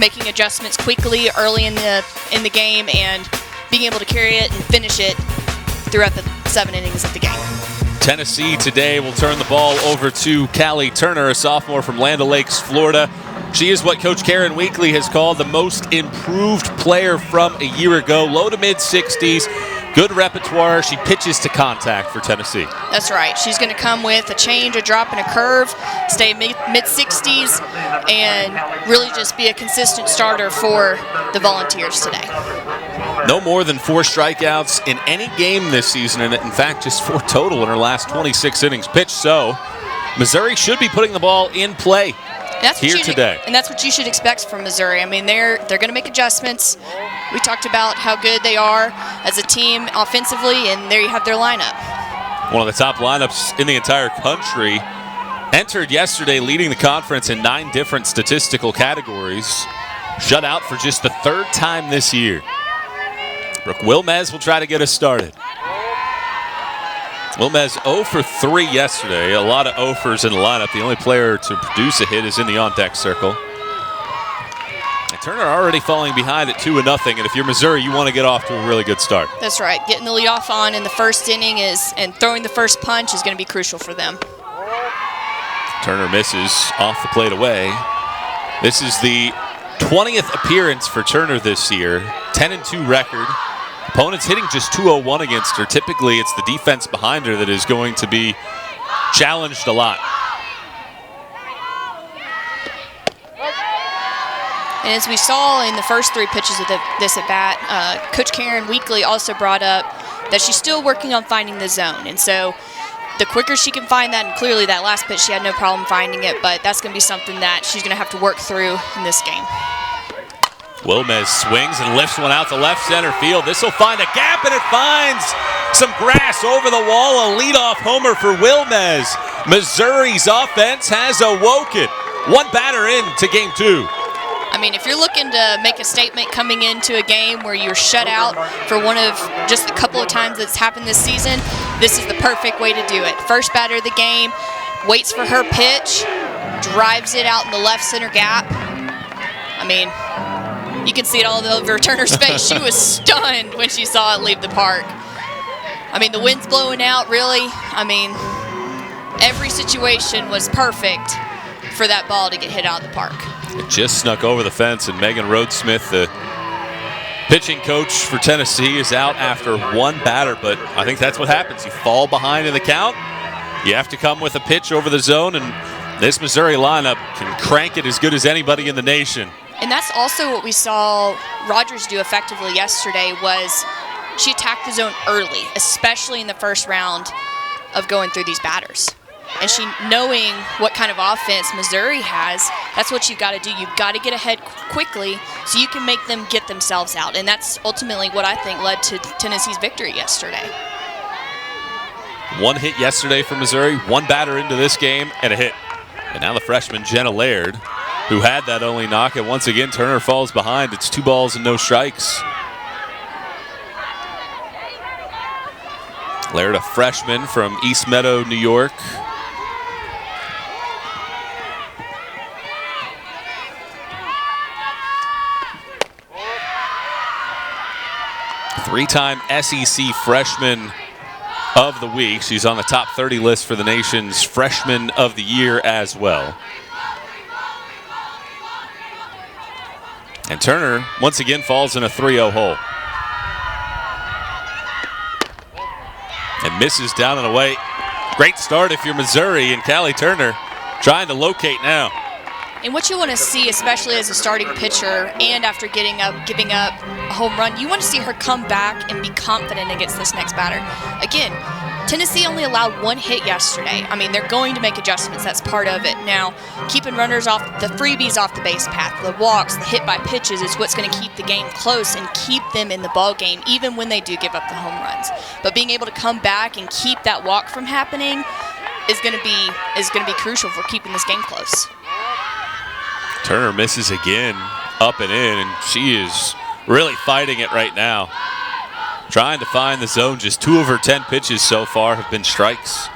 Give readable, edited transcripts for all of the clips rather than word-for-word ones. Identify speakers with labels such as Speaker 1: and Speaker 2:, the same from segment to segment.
Speaker 1: making adjustments quickly early in the game and being able to carry it and finish it throughout the 7 innings of the game.
Speaker 2: Tennessee today will turn the ball over to Callie Turner, a sophomore from Land O'Lakes, Florida. She is what Coach Karen Weekly has called the most improved player from a year ago. Low to mid-60s, good repertoire. She pitches to contact for Tennessee.
Speaker 1: That's right. She's going to come with a change, a drop, and a curve, stay mid-60s, and really just be a consistent starter for the Volunteers today.
Speaker 2: No more than 4 strikeouts in any game this season, and in fact, just 4 total in her last 26 innings pitched. So Missouri should be putting the ball in play here today.
Speaker 1: And that's what you should expect from Missouri. I mean, they're going to make adjustments. We talked about how good they are as a team offensively, and there you have their lineup.
Speaker 2: One of the top lineups in the entire country. Entered yesterday, leading the conference in 9 different statistical categories. Shut out for just the 3rd time this year. Brooke Wilmez will try to get us started. Wilmez 0 for 3 yesterday. A lot of 0-fers in the lineup. The only player to produce a hit is in the on-deck circle. And Turner already falling behind at 2-0. And if you're Missouri, you want to get off to a really good start.
Speaker 1: That's right. Getting the leadoff on in the first inning and throwing the first punch is going to be crucial for them.
Speaker 2: Turner misses off the plate away. This is the 20th appearance for Turner this year. 10-2 record. Opponents hitting just .201 against her. Typically, it's the defense behind her that is going to be challenged a lot.
Speaker 1: And as we saw in the first 3 pitches of this at-bat, Coach Karen Weekly also brought up that she's still working on finding the zone. And so the quicker she can find that, and clearly that last pitch she had no problem finding it, but that's going to be something that she's going to have to work through in this game.
Speaker 2: Wilmez swings and lifts one out to left center field. This will find a gap, and it finds some grass over the wall. A leadoff homer for Wilmez. Missouri's offense has awoken. 1 batter into game 2.
Speaker 1: I mean, if you're looking to make a statement coming into a game where you're shut out for one of just a couple of times that's happened this season, this is the perfect way to do it. First batter of the game, waits for her pitch, drives it out in the left center gap. I mean, you can see it all over Turner's face. She was stunned when she saw it leave the park. I mean, the wind's blowing out, really. I mean, every situation was perfect for that ball to get hit out of the park.
Speaker 2: It just snuck over the fence, and Megan Rhodesmith, the pitching coach for Tennessee, is out after 1 batter, but I think that's what happens. You fall behind in the count, you have to come with a pitch over the zone, and this Missouri lineup can crank it as good as anybody in the nation.
Speaker 1: And that's also what we saw Rogers do effectively yesterday. Was she attacked the zone early, especially in the first round of going through these batters. And she, knowing what kind of offense Missouri has, that's what you've got to do. You've got to get ahead quickly so you can make them get themselves out. And that's ultimately what I think led to Tennessee's victory yesterday.
Speaker 2: 1 hit yesterday for Missouri, 1 batter into this game, and a hit. And now the freshman Jenna Laird, who had that only knock, and once again Turner falls behind. It's 2 balls and no strikes. Laird, a freshman from East Meadow, New York. Three-time SEC Freshman of the Week. She's on the top 30 list for the nation's Freshman of the Year as well. And Turner, once again, falls in a 3-0 hole. And misses down and away. Great start if you're Missouri, and Callie Turner trying to locate now.
Speaker 1: And what you want to see, especially as a starting pitcher and after giving up a home run, you want to see her come back and be confident against this next batter. Again, Tennessee only allowed 1 hit yesterday. I mean, they're going to make adjustments. That's part of it. Now, keeping runners off, the freebies off the base path, the walks, the hit by pitches is what's going to keep the game close and keep them in the ball game, even when they do give up the home runs. But being able to come back and keep that walk from happening is going to be crucial for keeping this game close.
Speaker 2: Turner misses again, up and in, and she is really fighting it right now. Trying to find the zone. Just 2 of her 10 pitches so far have been strikes.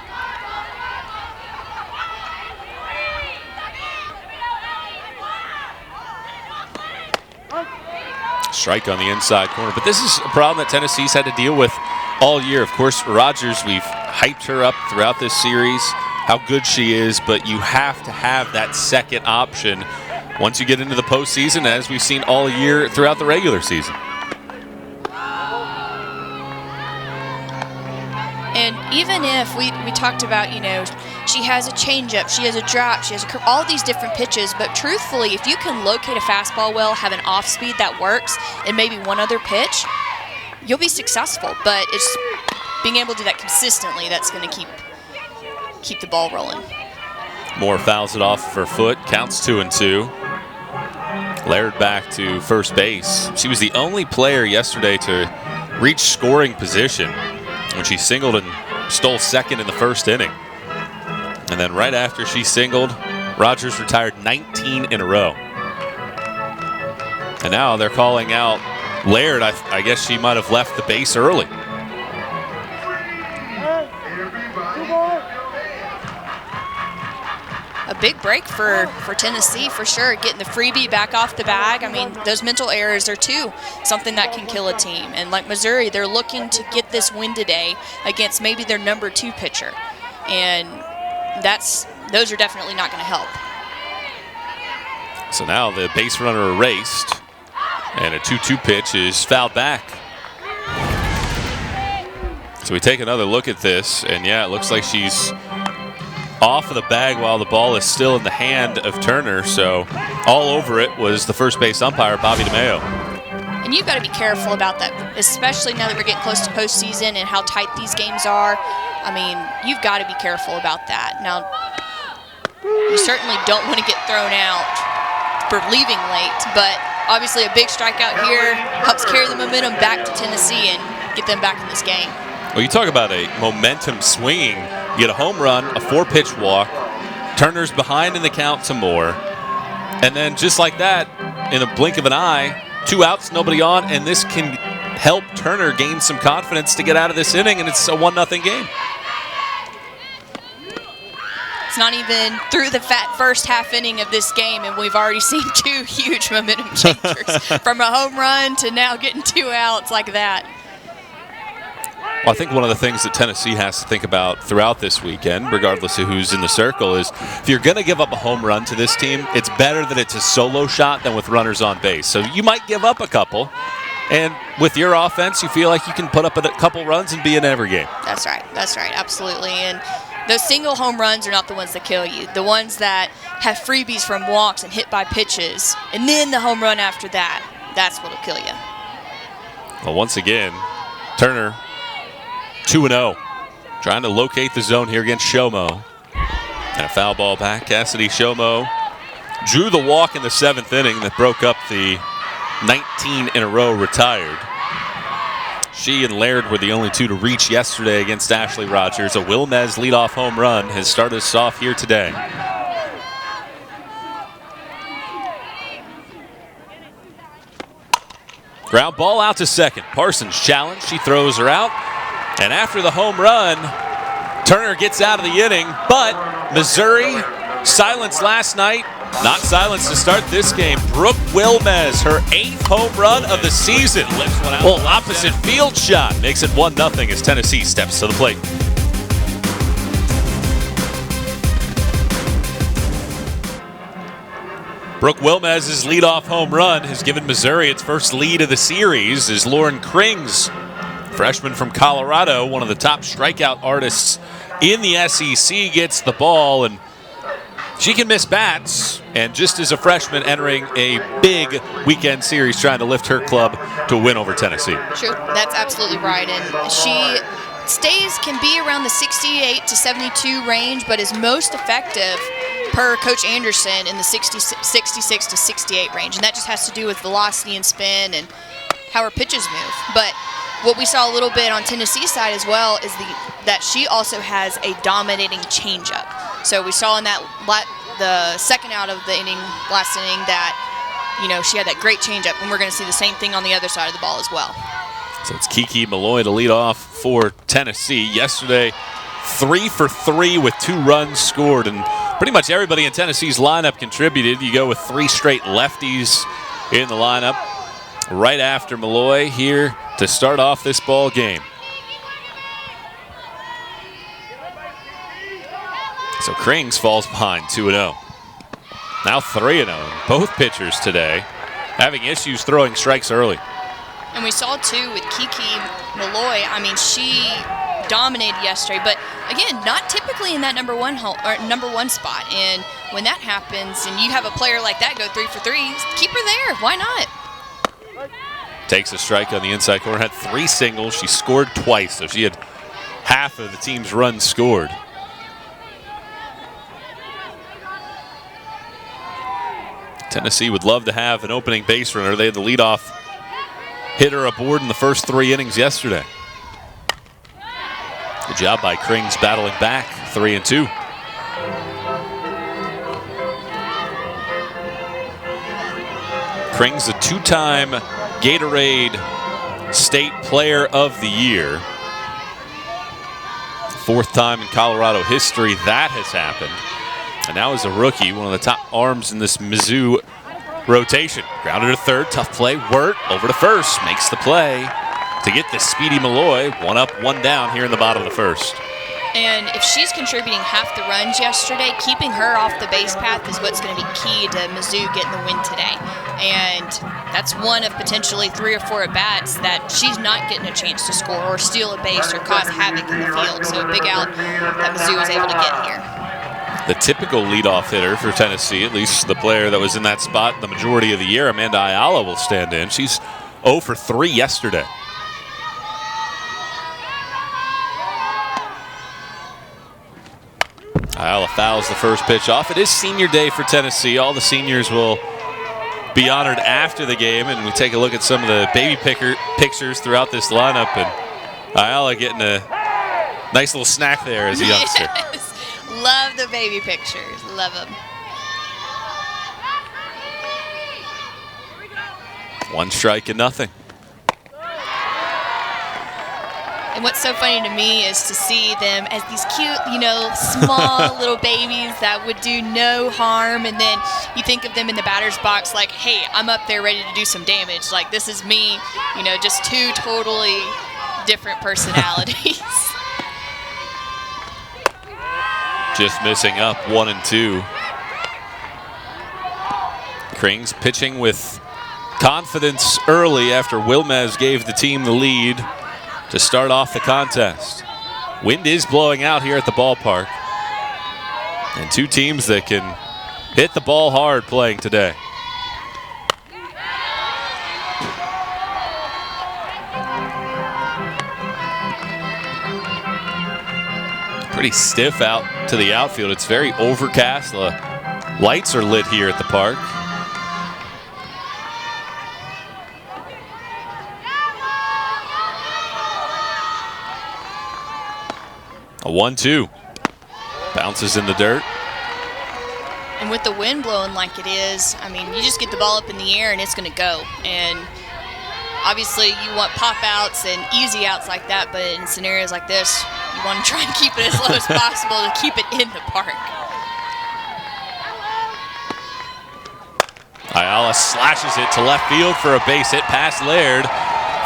Speaker 2: Strike on the inside corner. But this is a problem that Tennessee's had to deal with all year. Of course, Rogers, we've hyped her up throughout this series, how good she is, but you have to have that second option once you get into the postseason, as we've seen all year throughout the regular season.
Speaker 1: And even if we talked about, she has a changeup, she has a drop, she has a curve, all these different pitches, but truthfully, if you can locate a fastball well, have an off speed that works, and maybe one other pitch, you'll be successful. But it's being able to do that consistently that's going to keep the ball rolling.
Speaker 2: Moore fouls it off of her foot, counts 2-2. Laird back to first base. She was the only player yesterday to reach scoring position when she singled and stole second in the first inning. And then right after she singled, Rogers retired 19 in a row. And now they're calling out Laird. I guess she might have left the base early.
Speaker 1: A big break for Tennessee for sure, getting the freebie back off the bag. I mean, those mental errors are too something that can kill a team. And like Missouri, they're looking to get this win today against maybe their number 2 pitcher. And those are definitely not going to help.
Speaker 2: So now the base runner erased, and a 2-2 pitch is fouled back. So we take another look at this, and yeah, it looks like she's off of the bag while the ball is still in the hand of Turner. So all over it was the first base umpire, Bobby DeMeo.
Speaker 1: And you've got to be careful about that, especially now that we're getting close to postseason and how tight these games are. I mean, you've got to be careful about that. Now, you certainly don't want to get thrown out for leaving late, but obviously a big strikeout here helps carry the momentum back to Tennessee and get them back in this game.
Speaker 2: Well, you talk about a momentum swinging. You get a home run, a 4-pitch walk, Turner's behind in the count to Moore, and then just like that, in a blink of an eye, 2 outs, nobody on, and this can help Turner gain some confidence to get out of this inning, and it's a 1-0 game.
Speaker 1: It's not even through the first half inning of this game, and we've already seen 2 huge momentum changers from a home run to now getting 2 outs like that.
Speaker 2: Well, I think one of the things that Tennessee has to think about throughout this weekend, regardless of who's in the circle, is if you're going to give up a home run to this team, it's better that it's a solo shot than with runners on base. So you might give up a couple, and with your offense, you feel like you can put up a couple runs and be in every game.
Speaker 1: That's right, absolutely. And those single home runs are not the ones that kill you. The ones that have freebies from walks and hit by pitches, and then the home run after that, that's what'll kill you.
Speaker 2: Well, once again, Turner 2-0, trying to locate the zone here against Shomo. And a foul ball back. Cassidy Shomo drew the walk in the 7th inning that broke up the 19 in a row retired. She and Laird were the only 2 to reach yesterday against Ashley Rogers. A Wilmez leadoff home run has started us off here today. Ground ball out to second. Parsons challenged. She throws her out. And after the home run, Turner gets out of the inning. But Missouri, silenced last night, not silenced to start this game. Brooke Wilmez, her 8th home run of the season. Well, opposite field shot makes it 1-0 as Tennessee steps to the plate. Brooke Wilmez's leadoff home run has given Missouri its first lead of the series as Lauren Krings, freshman from Colorado, one of the top strikeout artists in the SEC, gets the ball, and she can miss bats, and just as a freshman entering a big weekend series trying to lift her club to win over Tennessee.
Speaker 1: Sure, that's absolutely right, and she can be around the 68 to 72 range, but is most effective per Coach Anderson in the 66 to 68 range, and that just has to do with velocity and spin and how her pitches move. But what we saw a little bit on Tennessee's side as well is that she also has a dominating changeup. So we saw in that the second out of the last inning that, she had that great changeup, and we're going to see the same thing on the other side of the ball as well.
Speaker 2: So it's Kiki Malloy to lead off for Tennessee. Yesterday, 3 for 3 with 2 runs scored, and pretty much everybody in Tennessee's lineup contributed. You go with 3 straight lefties in the lineup. right after Malloy here to start off this ball game. So Krings falls behind 2-0. Now 3-0. Both pitchers today having issues throwing strikes early.
Speaker 1: And we saw too with Kiki Malloy. I mean, she dominated yesterday, but again, not typically in that number one spot. And when that happens, and you have a player like that go 3 for 3, keep her there. Why not?
Speaker 2: Takes a strike on the inside corner. Had 3 singles. She scored twice, so she had half of the team's runs scored. Tennessee would love to have an opening base runner. They had the leadoff hitter aboard in the first 3 innings yesterday. Good job by Krings battling back, 3-2. Krings, a 2-time Gatorade State Player of the Year. 4th time in Colorado history that has happened. And now as a rookie, one of the top arms in this Mizzou rotation. Grounded to third, tough play. Wirt over to first, makes the play to get this speedy Malloy. 1 up, 1 down here in the bottom of the first.
Speaker 1: And if she's contributing half the runs yesterday, keeping her off the base path is what's going to be key to Mizzou getting the win today. And that's one of potentially 3 or 4 at-bats that she's not getting a chance to score or steal a base or cause havoc in the field. So a big out that Mizzou was able to get here.
Speaker 2: The typical leadoff hitter for Tennessee, at least the player that was in that spot the majority of the year, Amanda Ayala, will stand in. She's 0 for 3 yesterday. Ayala fouls the first pitch off. It is senior day for Tennessee. All the seniors will be honored after the game, and we take a look at some of the baby pictures throughout this lineup, and Ayala getting a nice little snack there as a youngster.
Speaker 1: Yes. Love the baby pictures. Love them.
Speaker 2: 1 strike and nothing.
Speaker 1: And what's so funny to me is to see them as these cute, small little babies that would do no harm. And then you think of them in the batter's box like, hey, I'm up there ready to do some damage. Like, this is me, just 2 totally different personalities.
Speaker 2: Just missing up 1 and 2. Krings pitching with confidence early after Wilmez gave the team the lead to start off the contest. Wind is blowing out here at the ballpark. And 2 teams that can hit the ball hard playing today. Pretty stiff out to the outfield. It's very overcast. The lights are lit here at the park. A 1-2. Bounces in the dirt.
Speaker 1: And with the wind blowing like it is, I mean, you just get the ball up in the air and it's going to go. And obviously you want pop outs and easy outs like that, but in scenarios like this, you want to try and keep it as low as possible to keep it in the park.
Speaker 2: Ayala slashes it to left field for a base hit past Laird.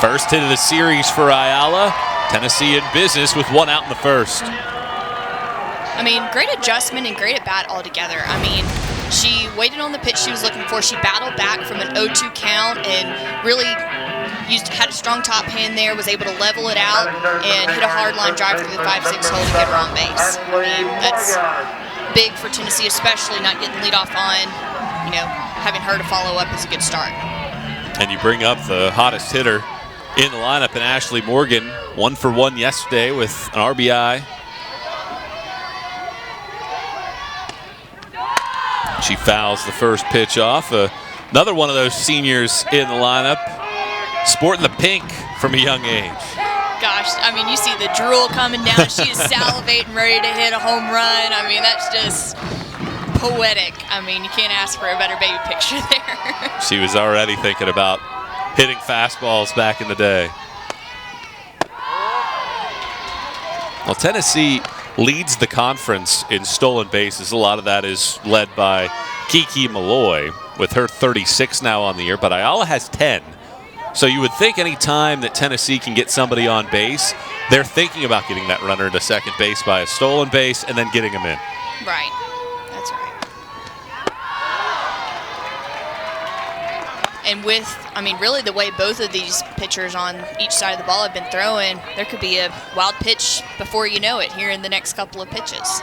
Speaker 2: First hit of the series for Ayala. Tennessee in business with 1 out in the first.
Speaker 1: I mean, great adjustment and great at bat altogether. I mean, she waited on the pitch she was looking for. She battled back from an 0-2 count and really had a strong top hand there, was able to level it out and hit a hard line drive through the 5-6 hole to get her on base. I mean, that's big for Tennessee, especially not getting the lead off on, having her to follow up is a good start.
Speaker 2: And you bring up the hottest hitter in the lineup in Ashley Morgan, 1 for 1 yesterday with an RBI. She fouls the first pitch off. Another one of those seniors in the lineup, sporting the pink from a young age.
Speaker 1: Gosh, I mean, you see the drool coming down. She is salivating, ready to hit a home run. I mean, that's just poetic. I mean, you can't ask for a better baby picture there.
Speaker 2: She was already thinking about hitting fastballs back in the day. Well, Tennessee leads the conference in stolen bases. A lot of that is led by Kiki Malloy with her 36 now on the year, but Ayala has 10. So you would think any time that Tennessee can get somebody on base, they're thinking about getting that runner into second base by a stolen base and then getting him in.
Speaker 1: Right. That's right. And with, I mean, really the way both of these pitchers on each side of the ball have been throwing, there could be a wild pitch before you know it here in the next couple of pitches,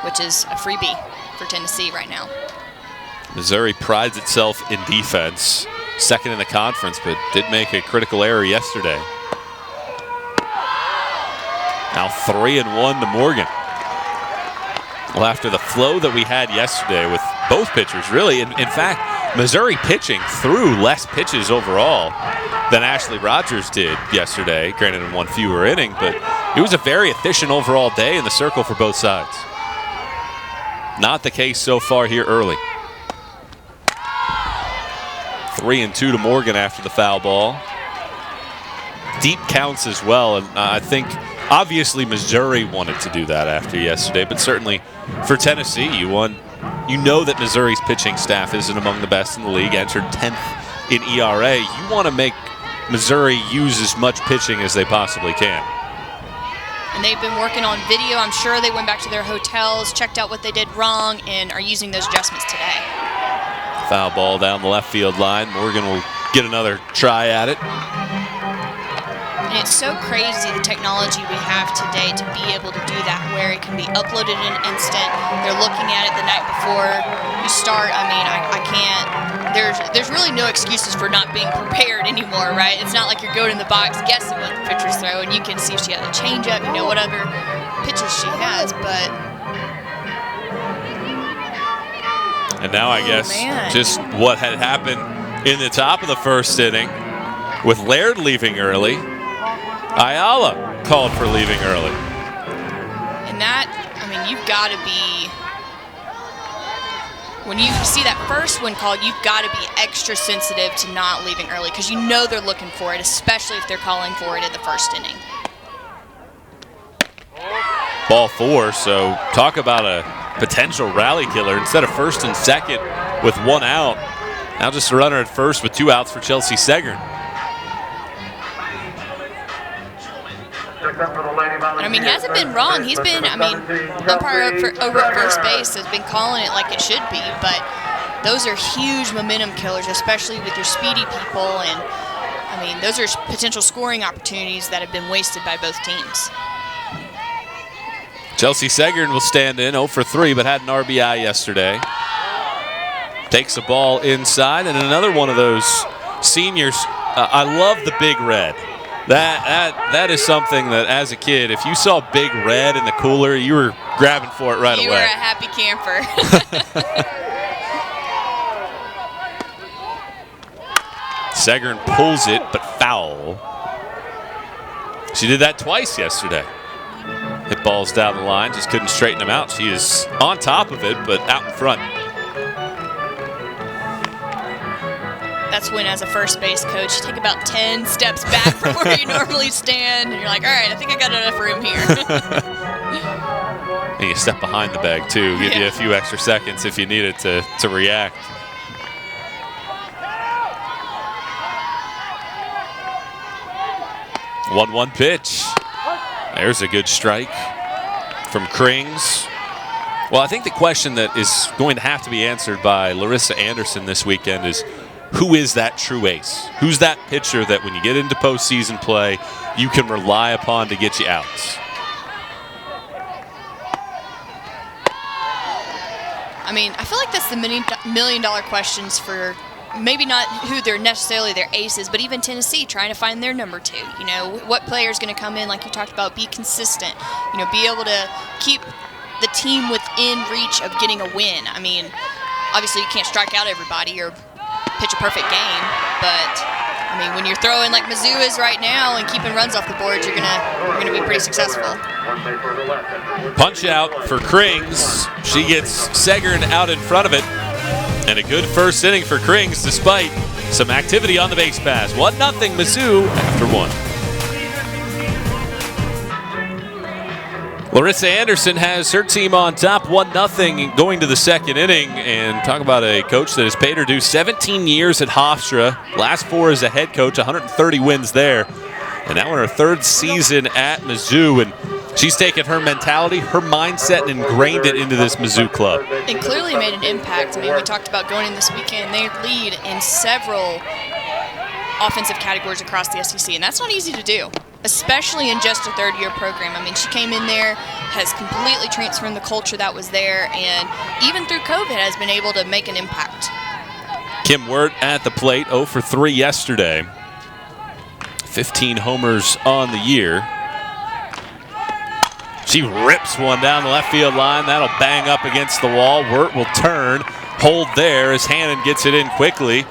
Speaker 1: which is a freebie for Tennessee right now.
Speaker 2: Missouri prides itself in defense, second in the conference, but did make a critical error yesterday. Now 3-1 to Morgan. Well, after the flow that we had yesterday with both pitchers, really, in fact, Missouri pitching threw less pitches overall than Ashley Rogers did yesterday, granted in one fewer inning, but it was a very efficient overall day in the circle for both sides. Not the case so far here early. 3-2 to Morgan after the foul ball. Deep counts as well, and I think obviously Missouri wanted to do that after yesterday, but certainly for Tennessee, you know that Missouri's pitching staff isn't among the best in the league, entered 10th in ERA. You want to make Missouri use as much pitching as they possibly can.
Speaker 1: And they've been working on video. I'm sure they went back to their hotels, checked out what they did wrong, and are using those adjustments today.
Speaker 2: Foul ball down the left field line. Morgan will get another try at it.
Speaker 1: And it's so crazy the technology we have today to be able to do that, where it can be uploaded in an instant. They're looking at it the night before you start. I mean, I can't. There's really no excuses for not being prepared anymore, right? It's not like you're going in the box guessing what the pitcher's throwing. You can see if she has a changeup, you know, whatever pitches she has, but.
Speaker 2: And now I guess just what had happened in the top of the first inning with Laird leaving early. Ayala called for leaving early.
Speaker 1: And that, I mean, you've got to be, when you see that first one called, you've got to be extra sensitive to not leaving early because you know they're looking for it, especially if they're calling for it in the first inning.
Speaker 2: Ball 4, so talk about a potential rally killer. Instead of first and second with one out, now just a runner at first with 2 outs for Chelsea Segern.
Speaker 1: I mean, he hasn't been wrong. He's been, I mean, umpire over at first base has been calling it like it should be, but those are huge momentum killers, especially with your speedy people, and, I mean, those are potential scoring opportunities that have been wasted by both teams.
Speaker 2: Chelsea Segern will stand in 0 for 3, but had an RBI yesterday. Takes the ball inside, and another one of those seniors. I love the Big Red. That is something that, as a kid, if you saw Big Red in the cooler, you were grabbing for it right away.
Speaker 1: You were a happy camper.
Speaker 2: Segern pulls it, but foul. She did that twice yesterday. Hit balls down the line, just couldn't straighten them out. She is on top of it, but out in front.
Speaker 1: That's when, as a first base coach, you take about 10 steps back from where you normally stand, and you're like, all right, I think I got enough room here.
Speaker 2: And you step behind the bag, too. Give you a few extra seconds if you need it to react. One pitch. There's a good strike from Krings. Well, I think the question that is going to have to be answered by Larissa Anderson this weekend is, who is that true ace? Who's that pitcher that when you get into postseason play, you can rely upon to get you outs?
Speaker 1: I mean, I feel like that's the million-dollar questions for maybe not who they're necessarily their aces, but even Tennessee trying to find their number 2. You know, what player is going to come in, like you talked about, be consistent, you know, be able to keep the team within reach of getting a win. I mean, obviously you can't strike out everybody or pitch a perfect game, but I mean, when you're throwing like Mizzou is right now and keeping runs off the board, you're gonna be pretty successful.
Speaker 2: Punch out for Krings. She gets Segern out in front of it. And a good first inning for Krings despite some activity on the base pass. 1-0 Mizzou after 1. Larissa Anderson has her team on top 1-0 going to the second inning. And talk about a coach that has paid her dues. 17 years at Hofstra, last 4 as a head coach, 130 wins there. And now in her 3rd season at Mizzou. And she's taken her mentality, her mindset, and ingrained it into this Mizzou club.
Speaker 1: And clearly made an impact. I mean, we talked about going in this weekend. They lead in several offensive categories across the SEC, and that's not easy to do, especially in just a 3rd-year program. I mean, she came in there, has completely transformed the culture that was there, and even through COVID has been able to make an impact.
Speaker 2: Kim Wirt at the plate, 0 for 3 yesterday. 15 homers on the year. She rips one down the left field line. That'll bang up against the wall. Wirt will turn, hold there as Hannon gets it in quickly.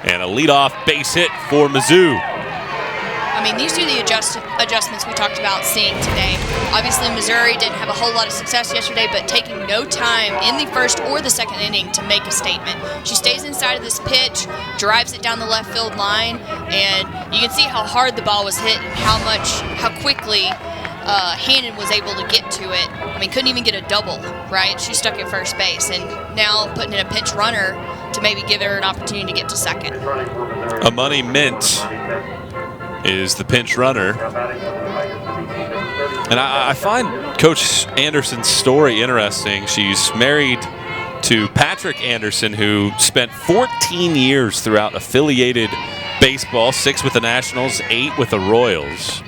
Speaker 2: And a leadoff base hit for Mizzou.
Speaker 1: I mean, these are the adjustments we talked about seeing today. Obviously, Missouri didn't have a whole lot of success yesterday, but taking no time in the 1st or the 2nd inning to make a statement. She stays inside of this pitch, drives it down the left field line, and you can see how hard the ball was hit and how quickly Hannon was able to get to it. I mean, couldn't even get a double, right? She stuck at first base, and now putting in a pinch runner to maybe give her an opportunity to get to second.
Speaker 2: Amani Mint is the pinch runner. And I find Coach Anderson's story interesting. She's married to Patrick Anderson, who spent 14 years throughout affiliated baseball, 6 with the Nationals, 8 with the Royals.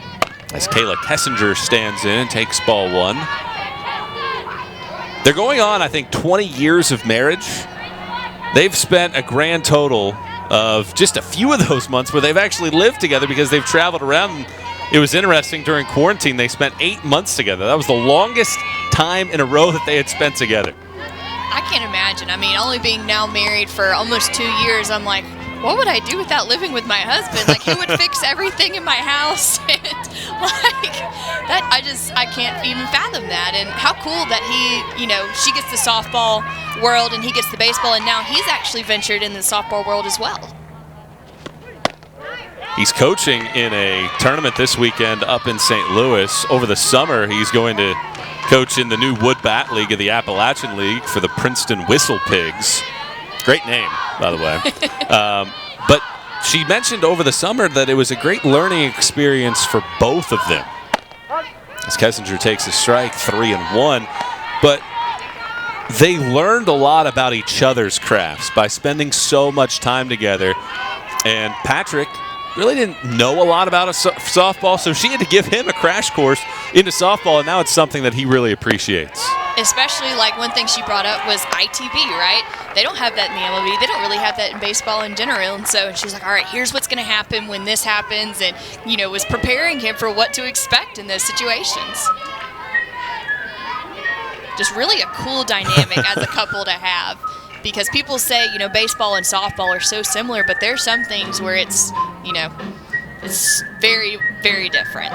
Speaker 2: As Kayla Kessinger stands in and takes ball 1. They're going on, I think, 20 years of marriage. They've spent a grand total of just a few of those months where they've actually lived together because they've traveled around. It was interesting during quarantine. They spent 8 months together. That was the longest time in a row that they had spent together.
Speaker 1: I can't imagine. I mean, only being now married for almost 2 years, I'm like, what would I do without living with my husband? Like, who would fix everything in my house? And like that, I can't even fathom that. And how cool that she gets the softball world and he gets the baseball, and now he's actually ventured in the softball world as well.
Speaker 2: He's coaching in a tournament this weekend up in St. Louis. Over the summer, he's going to coach in the new Wood Bat League of the Appalachian League for the Princeton Whistle Pigs. Great name, by the way. But she mentioned over the summer that it was a great learning experience for both of them. As Kessinger takes a strike, 3-1. But they learned a lot about each other's crafts by spending so much time together. And Patrick really didn't know a lot about softball, so she had to give him a crash course into softball, and now it's something that he really appreciates.
Speaker 1: Especially, like, one thing she brought up was ITB, right? They don't have that in the MLB. They don't really have that in baseball in general. And so she's like, all right, here's what's going to happen when this happens, and, was preparing him for what to expect in those situations. Just really a cool dynamic as a couple to have. Because people say, baseball and softball are so similar, but there's some things where it's, it's very, very different.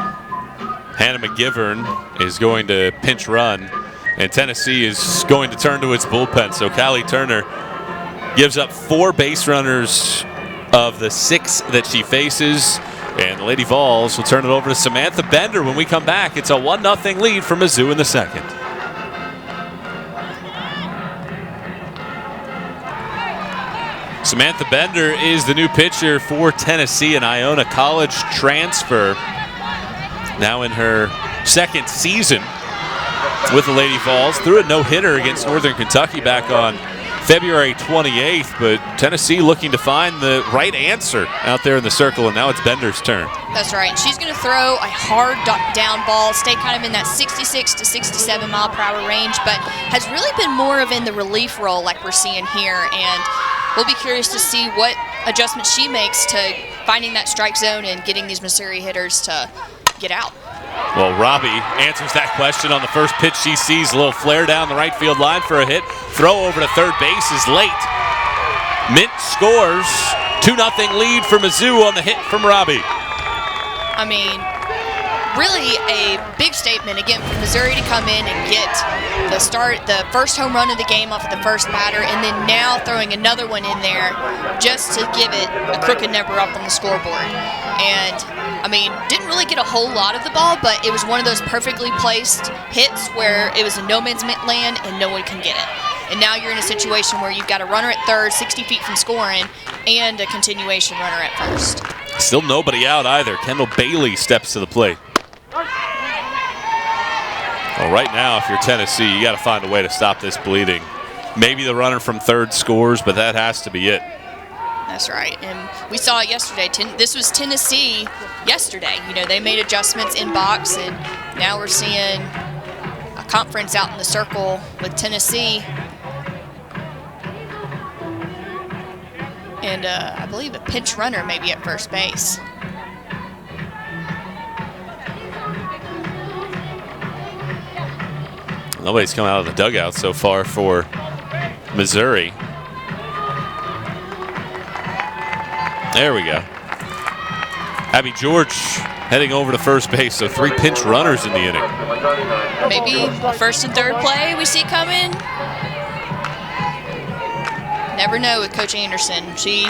Speaker 2: Hannah McGivern is going to pinch run, and Tennessee is going to turn to its bullpen. So Callie Turner gives up 4 base runners of the 6 that she faces, and the Lady Vols will turn it over to Samantha Bender. When we come back, it's a 1-0 lead for Mizzou in the second. Samantha Bender is the new pitcher for Tennessee, an Iona College transfer. Now in her 2nd season with the Lady Vols. Threw a no-hitter against Northern Kentucky back on February 28th, but Tennessee looking to find the right answer out there in the circle, and now it's Bender's turn.
Speaker 1: That's right, and she's going to throw a hard down ball, stay kind of in that 66 to 67 mile per hour range, but has really been more of in the relief role like we're seeing here, and we'll be curious to see what adjustments she makes to finding that strike zone and getting these Missouri hitters to get out.
Speaker 2: Well, Robbie answers that question on the first pitch she sees. A little flare down the right field line for a hit. Throw over to third base is late. Mint scores. 2-0 lead for Mizzou on the hit from Robbie.
Speaker 1: I mean, really a big statement, again, for Missouri to come in and get the first home run of the game off of the first batter, and then now throwing another one in there just to give it a crooked number up on the scoreboard. And, I mean, didn't really get a whole lot of the ball, but it was one of those perfectly placed hits where it was in no man's land and no one can get it. And now you're in a situation where you've got a runner at third, 60 feet from scoring, and a continuation runner at first.
Speaker 2: Still nobody out either. Kendall Bailey steps to the plate. Well, right now, if you're Tennessee, you got to find a way to stop this bleeding. Maybe the runner from third scores, but that has to be it.
Speaker 1: That's right, and we saw it yesterday. This was Tennessee yesterday. You know, they made adjustments in box, and now we're seeing a conference out in the circle with Tennessee. And I believe a pinch runner maybe at first base.
Speaker 2: Nobody's come out of the dugout so far for Missouri. There we go. Abby George heading over to first base, so 3 pinch runners in the inning.
Speaker 1: Maybe first and third play we see coming. Never know with Coach Anderson. She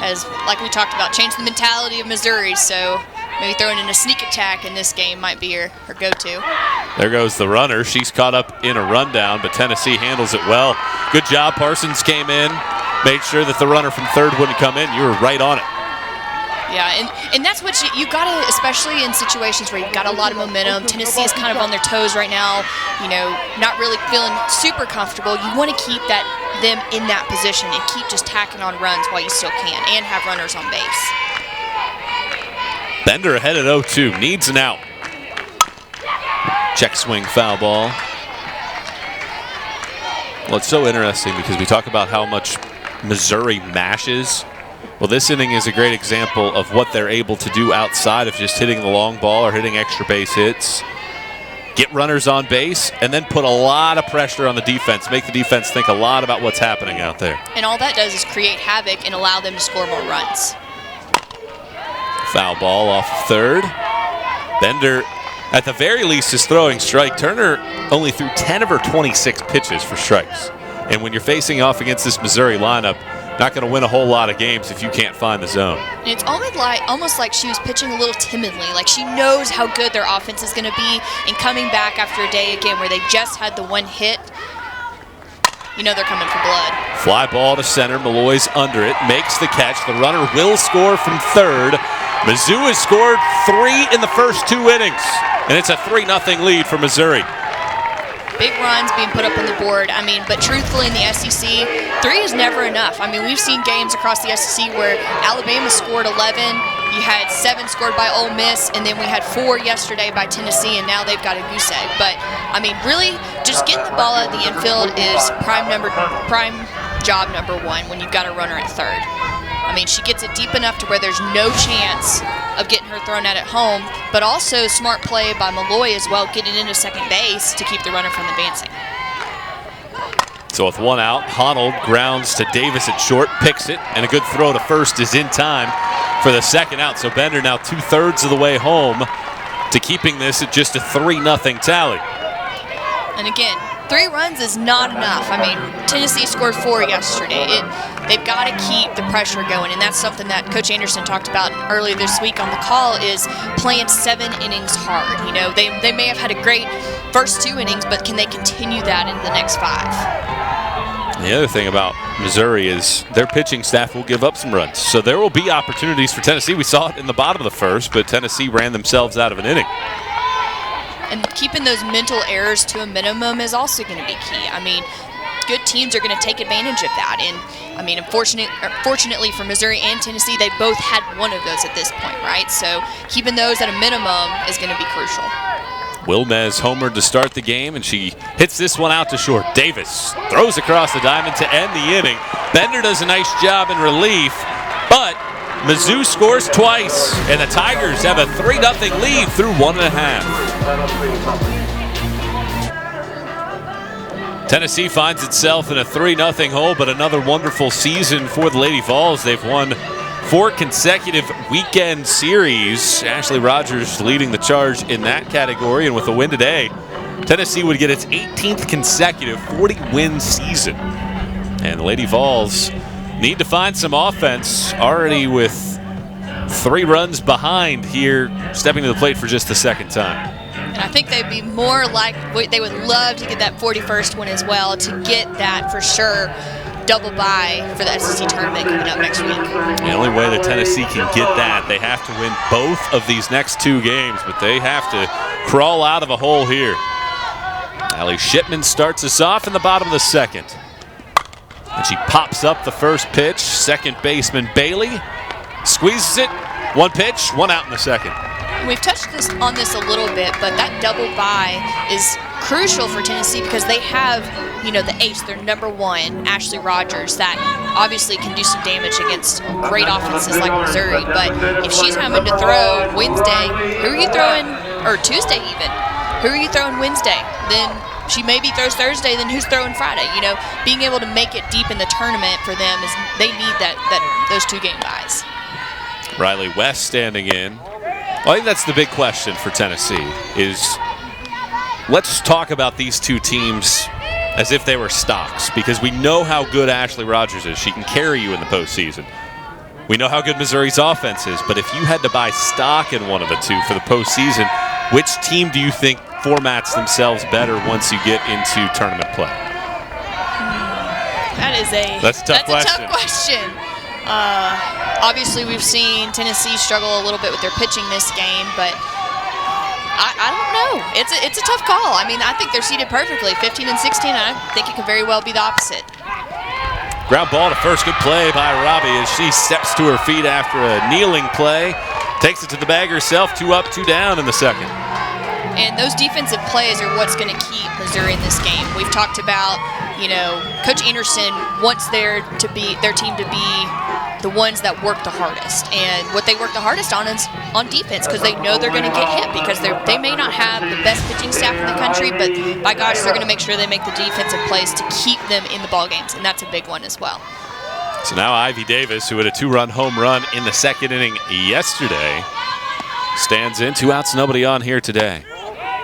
Speaker 1: has, like we talked about, changed the mentality of Missouri, so maybe throwing in a sneak attack in this game might be her go-to.
Speaker 2: There goes the runner. She's caught up in a rundown, but Tennessee handles it well. Good job. Parsons came in, made sure that the runner from third wouldn't come in. You were right on it.
Speaker 1: Yeah, and that's what you got to, especially in situations where you've got a lot of momentum. Tennessee is kind of on their toes right now, you know, not really feeling super comfortable. You want to keep them in that position and keep just tacking on runs while you still can and have runners on base.
Speaker 2: Bender ahead at 0-2, needs an out. Check swing, foul ball. Well, it's so interesting because we talk about how much Missouri mashes. Well, this inning is a great example of what they're able to do outside of just hitting the long ball or hitting extra base hits. Get runners on base and then put a lot of pressure on the defense, make the defense think a lot about what's happening out there.
Speaker 1: And all that does is create havoc and allow them to score more runs.
Speaker 2: Foul ball off of third. Bender, at the very least, is throwing strike. Turner only threw 10 of her 26 pitches for strikes. And when you're facing off against this Missouri lineup, not going to win a whole lot of games if you can't find the zone.
Speaker 1: And it's almost like she was pitching a little timidly, like she knows how good their offense is going to be, and coming back after a day again where they just had the one hit, you know they're coming for blood.
Speaker 2: Fly ball to center, Malloy's under it, makes the catch. The runner will score from third. Mizzou has scored 3 in the first 2 innings, and it's a 3-0 lead for Missouri.
Speaker 1: Big runs being put up on the board. I mean, but truthfully in the SEC, 3 is never enough. I mean, we've seen games across the SEC where Alabama scored 11, you had 7 scored by Ole Miss, and then we had 4 yesterday by Tennessee, and now they've got a goose egg. But, I mean, really, just getting the ball out of the infield is prime job number 1 when you've got a runner at third. I mean, she gets it deep enough to where there's no chance of getting her thrown out at home, but also smart play by Malloy as well, getting into second base to keep the runner from advancing.
Speaker 2: So with 1 out, Honnold grounds to Davis at short, picks it, and a good throw to first is in time for the second out. So Bender now 2/3 of the way home to keeping this at just a 3-0 tally.
Speaker 1: And again, 3 runs is not enough. I mean, Tennessee scored 4 yesterday. They've got to keep the pressure going, and that's something that Coach Anderson talked about earlier this week on the call, is playing 7 innings hard. You know, they may have had a great first 2 innings, but can they continue that in the next 5?
Speaker 2: The other thing about Missouri is their pitching staff will give up some runs. So there will be opportunities for Tennessee. We saw it in the bottom of the first, but Tennessee ran themselves out of an inning.
Speaker 1: And keeping those mental errors to a minimum is also going to be key. I mean, good teams are going to take advantage of that. And, I mean, fortunately for Missouri and Tennessee, they both had one of those at this point, right? So keeping those at a minimum is going to be crucial.
Speaker 2: Wilmez homered to start the game, and she hits this one out to short. Davis throws across the diamond to end the inning. Bender does a nice job in relief, but Mizzou scores twice, and the Tigers have a 3-0 lead through 1.5. Tennessee finds itself in a 3-0 hole, but another wonderful season for the Lady Vols. They've won 4 consecutive weekend series. Ashley Rogers leading the charge in that category, and with a win today, Tennessee would get its 18th consecutive 40-win season. And the Lady Vols need to find some offense, already with 3 runs behind here, stepping to the plate for just the second time.
Speaker 1: And I think they'd be more like, they would love to get that 41st win as well, to get that for sure double bye for the SEC tournament coming up next week.
Speaker 2: The only way that Tennessee can get that, they have to win both of these next 2 games, but they have to crawl out of a hole here. Allie Shipman starts us off in the bottom of the second. And she pops up the first pitch. Second baseman Bailey squeezes it. 1 pitch, 1 out in the second.
Speaker 1: We've touched on this a little bit, but that double bye is crucial for Tennessee because they have, the ace, their number 1, Ashley Rogers, that obviously can do some damage against great offenses like Missouri. But if she's having to throw Wednesday, who are you throwing, or Tuesday even, who are you throwing Wednesday? Then she maybe throws Thursday, then who's throwing Friday? Being able to make it deep in the tournament for them is they need those 2 game buys.
Speaker 2: Riley West standing in. Well, I think that's the big question for Tennessee is let's talk about these 2 teams as if they were stocks, because we know how good Ashley Rogers is. She can carry you in the postseason. We know how good Missouri's offense is, but if you had to buy stock in one of the 2 for the postseason, which team do you think formats themselves better once you get into tournament play?
Speaker 1: That's a tough question. Obviously, we've seen Tennessee struggle a little bit with their pitching this game, but I don't know. It's a tough call. I mean, I think they're seated perfectly, 15 and 16. And I think it could very well be the opposite.
Speaker 2: Ground ball to first. Good play by Robbie as she steps to her feet after a kneeling play. Takes it to the bag herself. 2 up, 2 down in the second.
Speaker 1: And those defensive plays are what's going to keep Missouri in this game. We've talked about, Coach Anderson wants their team to be the ones that work the hardest. And what they work the hardest on is on defense, because they know they're going to get hit, because they may not have the best pitching staff in the country, but by gosh, they're going to make sure they make the defensive plays to keep them in the ball games, and that's a big one as well.
Speaker 2: So now Ivy Davis, who had a 2-run home run in the second inning yesterday, stands in. 2 outs, nobody on here today.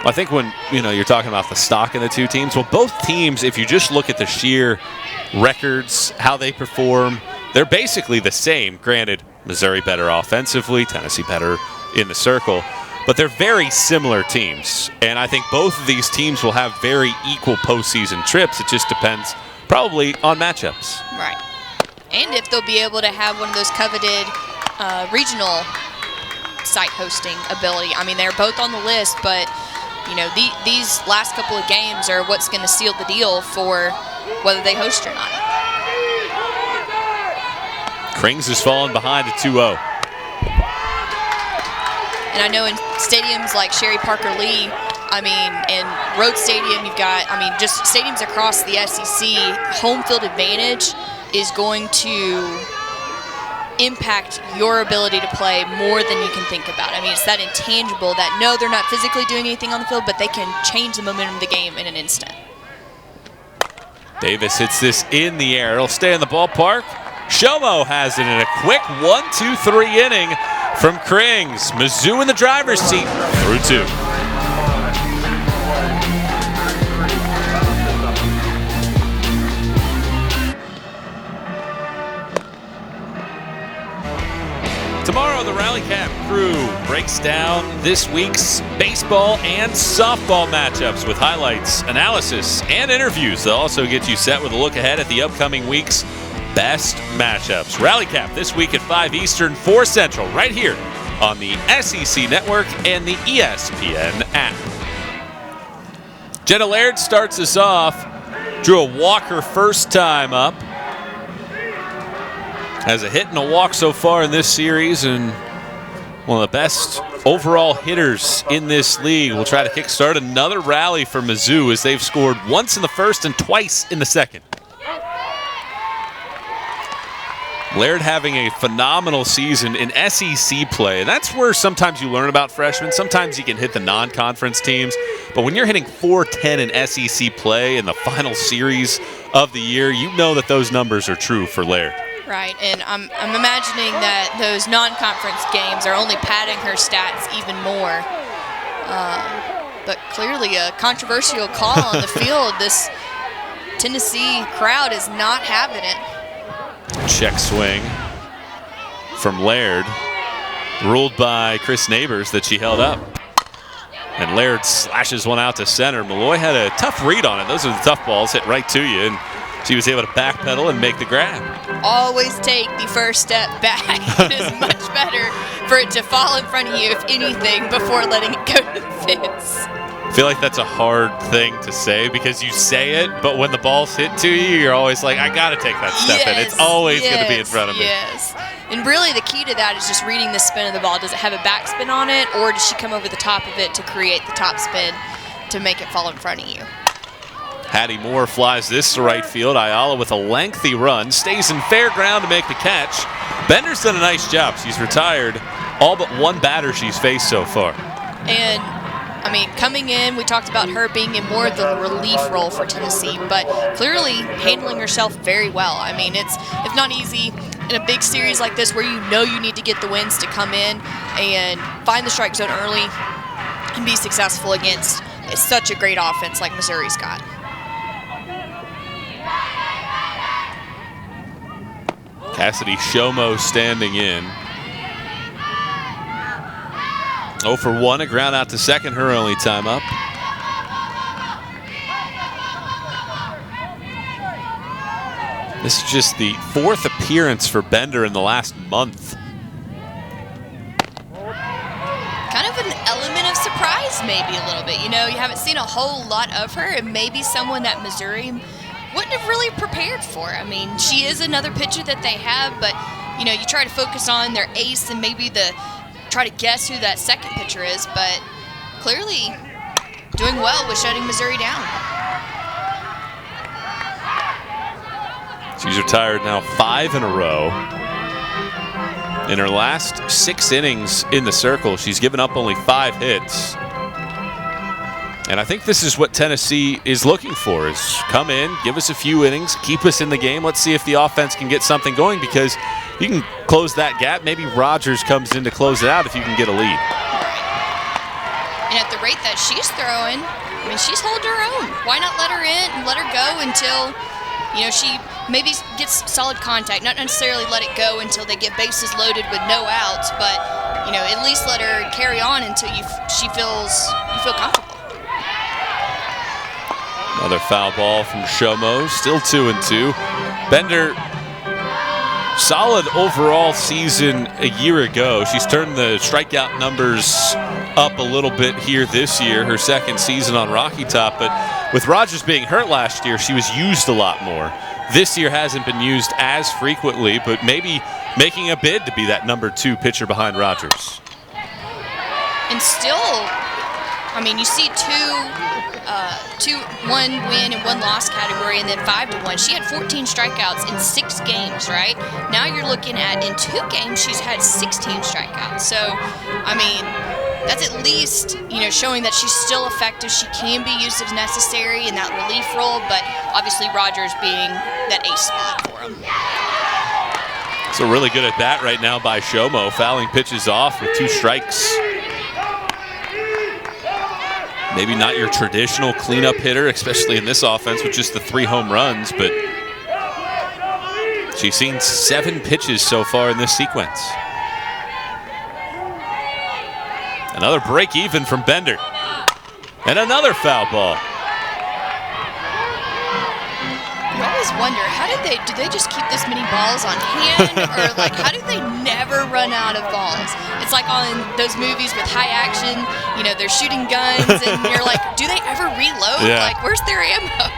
Speaker 2: I think when you're talking about the stock in the 2 teams, well, both teams, if you just look at the sheer records, how they perform, they're basically the same. Granted, Missouri better offensively, Tennessee better in the circle, but they're very similar teams. And I think both of these teams will have very equal postseason trips. It just depends probably on matchups.
Speaker 1: Right. And if they'll be able to have one of those coveted regional site hosting ability. I mean, they're both on the list, but these last couple of games are what's going to seal the deal for whether they host or not.
Speaker 2: Krings has fallen behind at 2-0.
Speaker 1: And I know in stadiums like Sherry Parker Lee, and Road Stadium, you've got, just stadiums across the SEC, home field advantage is going to impact your ability to play more than you can think about. It's that intangible that, no, they're not physically doing anything on the field, but they can change the momentum of the game in an instant.
Speaker 2: Davis hits this in the air. It'll stay in the ballpark. Shomo has it in a quick 1-2-3 inning from Krings. Mizzou in the driver's seat through 2. Tomorrow, the Rally Cap crew breaks down this week's baseball and softball matchups with highlights, analysis, and interviews. They'll also get you set with a look ahead at the upcoming week's best matchups. Rally Cap this week at 5 Eastern, 4 Central, right here on the SEC Network and the ESPN app. Jenna Laird starts us off. Drew a walk her first time up. Has a hit and a walk so far in this series, and one of the best overall hitters in this league. Will try to kickstart another rally for Mizzou as they've scored once in the first and twice in the second. Laird having a phenomenal season in SEC play, and that's where sometimes you learn about freshmen. Sometimes you can hit the non-conference teams, but when you're hitting .410 in SEC play in the final series of the year, you know that those numbers are true for Laird.
Speaker 1: Right, and I'm imagining that those non-conference games are only padding her stats even more. But clearly a controversial call on the field. This Tennessee crowd is not having it.
Speaker 2: Check swing from Laird, ruled by Chris Neighbors that she held up. And Laird slashes one out to center. Malloy had a tough read on it. Those are the tough balls, hit right to you, and she was able to backpedal and make the grab.
Speaker 1: Always take the first step back. It is much better for it to fall in front of you, if anything, before letting it go to the fence.
Speaker 2: I feel like that's a hard thing to say because you say it, but when the ball's hit to you, you're always like, I got to take that step in. It's always going to be in front of me.
Speaker 1: Yes. And really the key to that is just reading the spin of the ball. Does it have a backspin on it, or does she come over the top of it to create the top spin to make it fall in front of you?
Speaker 2: Hattie Moore flies this to right field. Ayala with a lengthy run, stays in fair ground to make the catch. Bender's done a nice job. She's retired all but one batter she's faced so far.
Speaker 1: And I mean, coming in, we talked about her being in more of the relief role for Tennessee, but clearly handling herself very well. I mean, it's not easy in a big series like this where you know you need to get the wins to come in and find the strike zone early and be successful against such a great offense like Missouri's got.
Speaker 2: Cassidy Shomo standing in. 0 for 1, a ground out to second, her only time up. This is just the 4th appearance for Bender in the last month.
Speaker 1: Kind of an element of surprise, maybe a little bit. You know, you haven't seen a whole lot of her, and maybe someone that Missouri wouldn't have really prepared for. I mean, she is another pitcher that they have, but, you know, you try to focus on their ace and maybe try to guess who that second pitcher is, but clearly doing well with shutting Missouri down.
Speaker 2: She's retired now 5 in a row. In her last 6 innings in the circle, she's given up only 5 hits. And I think this is what Tennessee is looking for, is come in, give us a few innings, keep us in the game. Let's see if the offense can get something going, because you can close that gap. Maybe Rogers comes in to close it out if you can get a lead.
Speaker 1: And at the rate that she's throwing, I mean, she's holding her own. Why not let her in and let her go until, you know, she maybe gets solid contact. Not necessarily let it go until they get bases loaded with no outs, but, you know, at least let her carry on until you feel comfortable.
Speaker 2: Another foul ball from Shomo, still 2-2. Bender, solid overall season a year ago. She's turned the strikeout numbers up a little bit here this year, her second season on Rocky Top, but with Rogers being hurt last year, she was used a lot more. This year hasn't been used as frequently, but maybe making a bid to be that number 2 pitcher behind Rogers.
Speaker 1: And still, I mean, you see one win and 1 loss category, and then 5-1. She had 14 strikeouts in 6 games, right? Now you're looking at, in 2 games, she's had 16 strikeouts. So, I mean, that's at least, you know, showing that she's still effective. She can be used as necessary in that relief role, but obviously Rogers being that ace spot for him.
Speaker 2: So really good at bat right now by Shomo, fouling pitches off with 2 strikes. Maybe not your traditional cleanup hitter, especially in this offense with just the 3 home runs, but she's seen 7 pitches so far in this sequence. Another break even from Bender. And another foul ball.
Speaker 1: You always wonder, do they just keep this many balls on hand? Or like, how do they never run out of balls? It's like on those movies with high action, you know, they're shooting guns and you're like, do they ever reload?
Speaker 2: Yeah.
Speaker 1: Like, where's their ammo?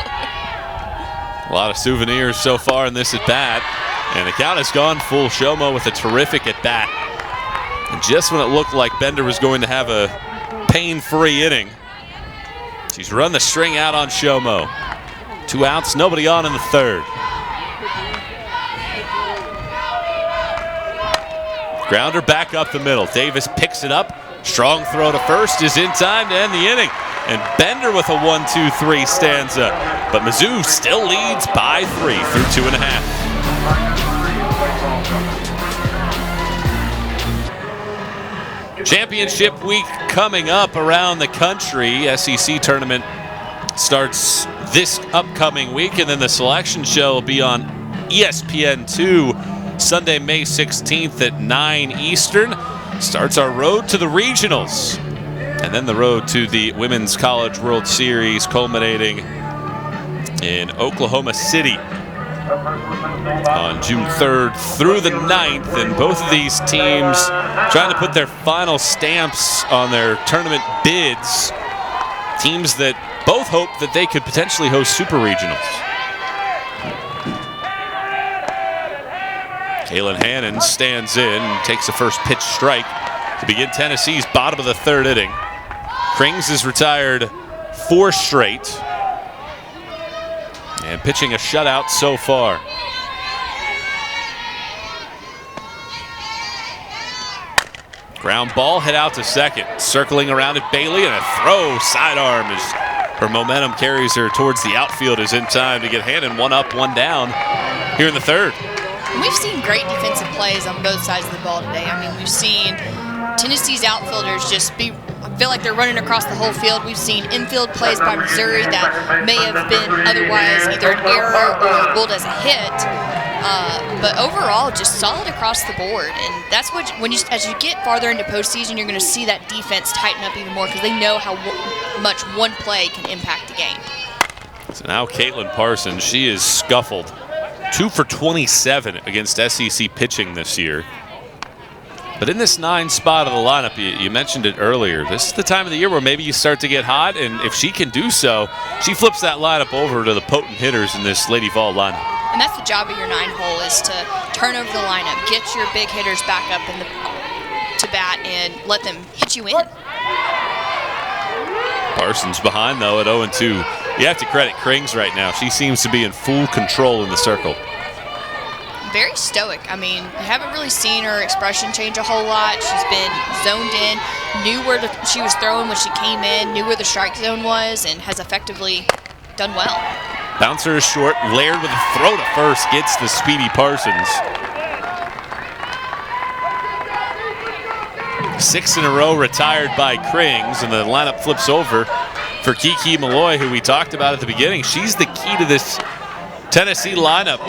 Speaker 2: A lot of souvenirs so far in this at bat. And the count has gone full. Shomo with a terrific at bat. And just when it looked like Bender was going to have a pain-free inning, she's run the string out on Shomo. 2 outs, nobody on in the 3rd. Grounder back up the middle. Davis picks it up. Strong throw to first is in time to end the inning. And Bender with a 1-2-3 stanza. But Mizzou still leads by 3 through 2.5. Championship week coming up around the country. SEC tournament starts this upcoming week, and then the selection show will be on ESPN2 Sunday, May 16th at 9 Eastern. Starts our road to the regionals, and then the road to the Women's College World Series, culminating in Oklahoma City on June 3rd through the 9th, and both of these teams trying to put their final stamps on their tournament bids. Teams that both hope that they could potentially host super regionals. Kaylin Hannon stands in and takes the first pitch strike to begin Tennessee's bottom of the third inning. Krings is retired 4 straight and pitching a shutout so far. Ground ball hit out to second. Circling around at Bailey, and a throw sidearm as her momentum carries her towards the outfield, is in time to get Hannon 1 up, 1 down here in the third.
Speaker 1: We've seen great defensive plays on both sides of the ball today. I mean, we've seen Tennessee's outfielders just I feel like they're running across the whole field. We've seen infield plays by Missouri that may have been otherwise either an error or ruled as a hit. But overall, just solid across the board. And that's what, as you get farther into postseason, you're going to see that defense tighten up even more because they know how much one play can impact the game.
Speaker 2: So now Caitlin Parsons, she is scuffled. 2 for 27 against SEC pitching this year. But in this 9 spot of the lineup, you mentioned it earlier, this is the time of the year where maybe you start to get hot, and if she can do so, she flips that lineup over to the potent hitters in this Lady Vol lineup.
Speaker 1: And that's the job of your 9-hole, is to turn over the lineup, get your big hitters back up to bat, and let them hit you in.
Speaker 2: Parsons behind, though, at 0-2. You have to credit Krings right now. She seems to be in full control in the circle.
Speaker 1: Very stoic. I mean, you haven't really seen her expression change a whole lot. She's been zoned in, knew where she was throwing when she came in, knew where the strike zone was, and has effectively done well.
Speaker 2: Bouncer is short. Laird with a throw to first gets the speedy Parsons. 6 in a row retired by Krings, and the lineup flips over for Kiki Malloy, who we talked about at the beginning. She's the key to this Tennessee lineup.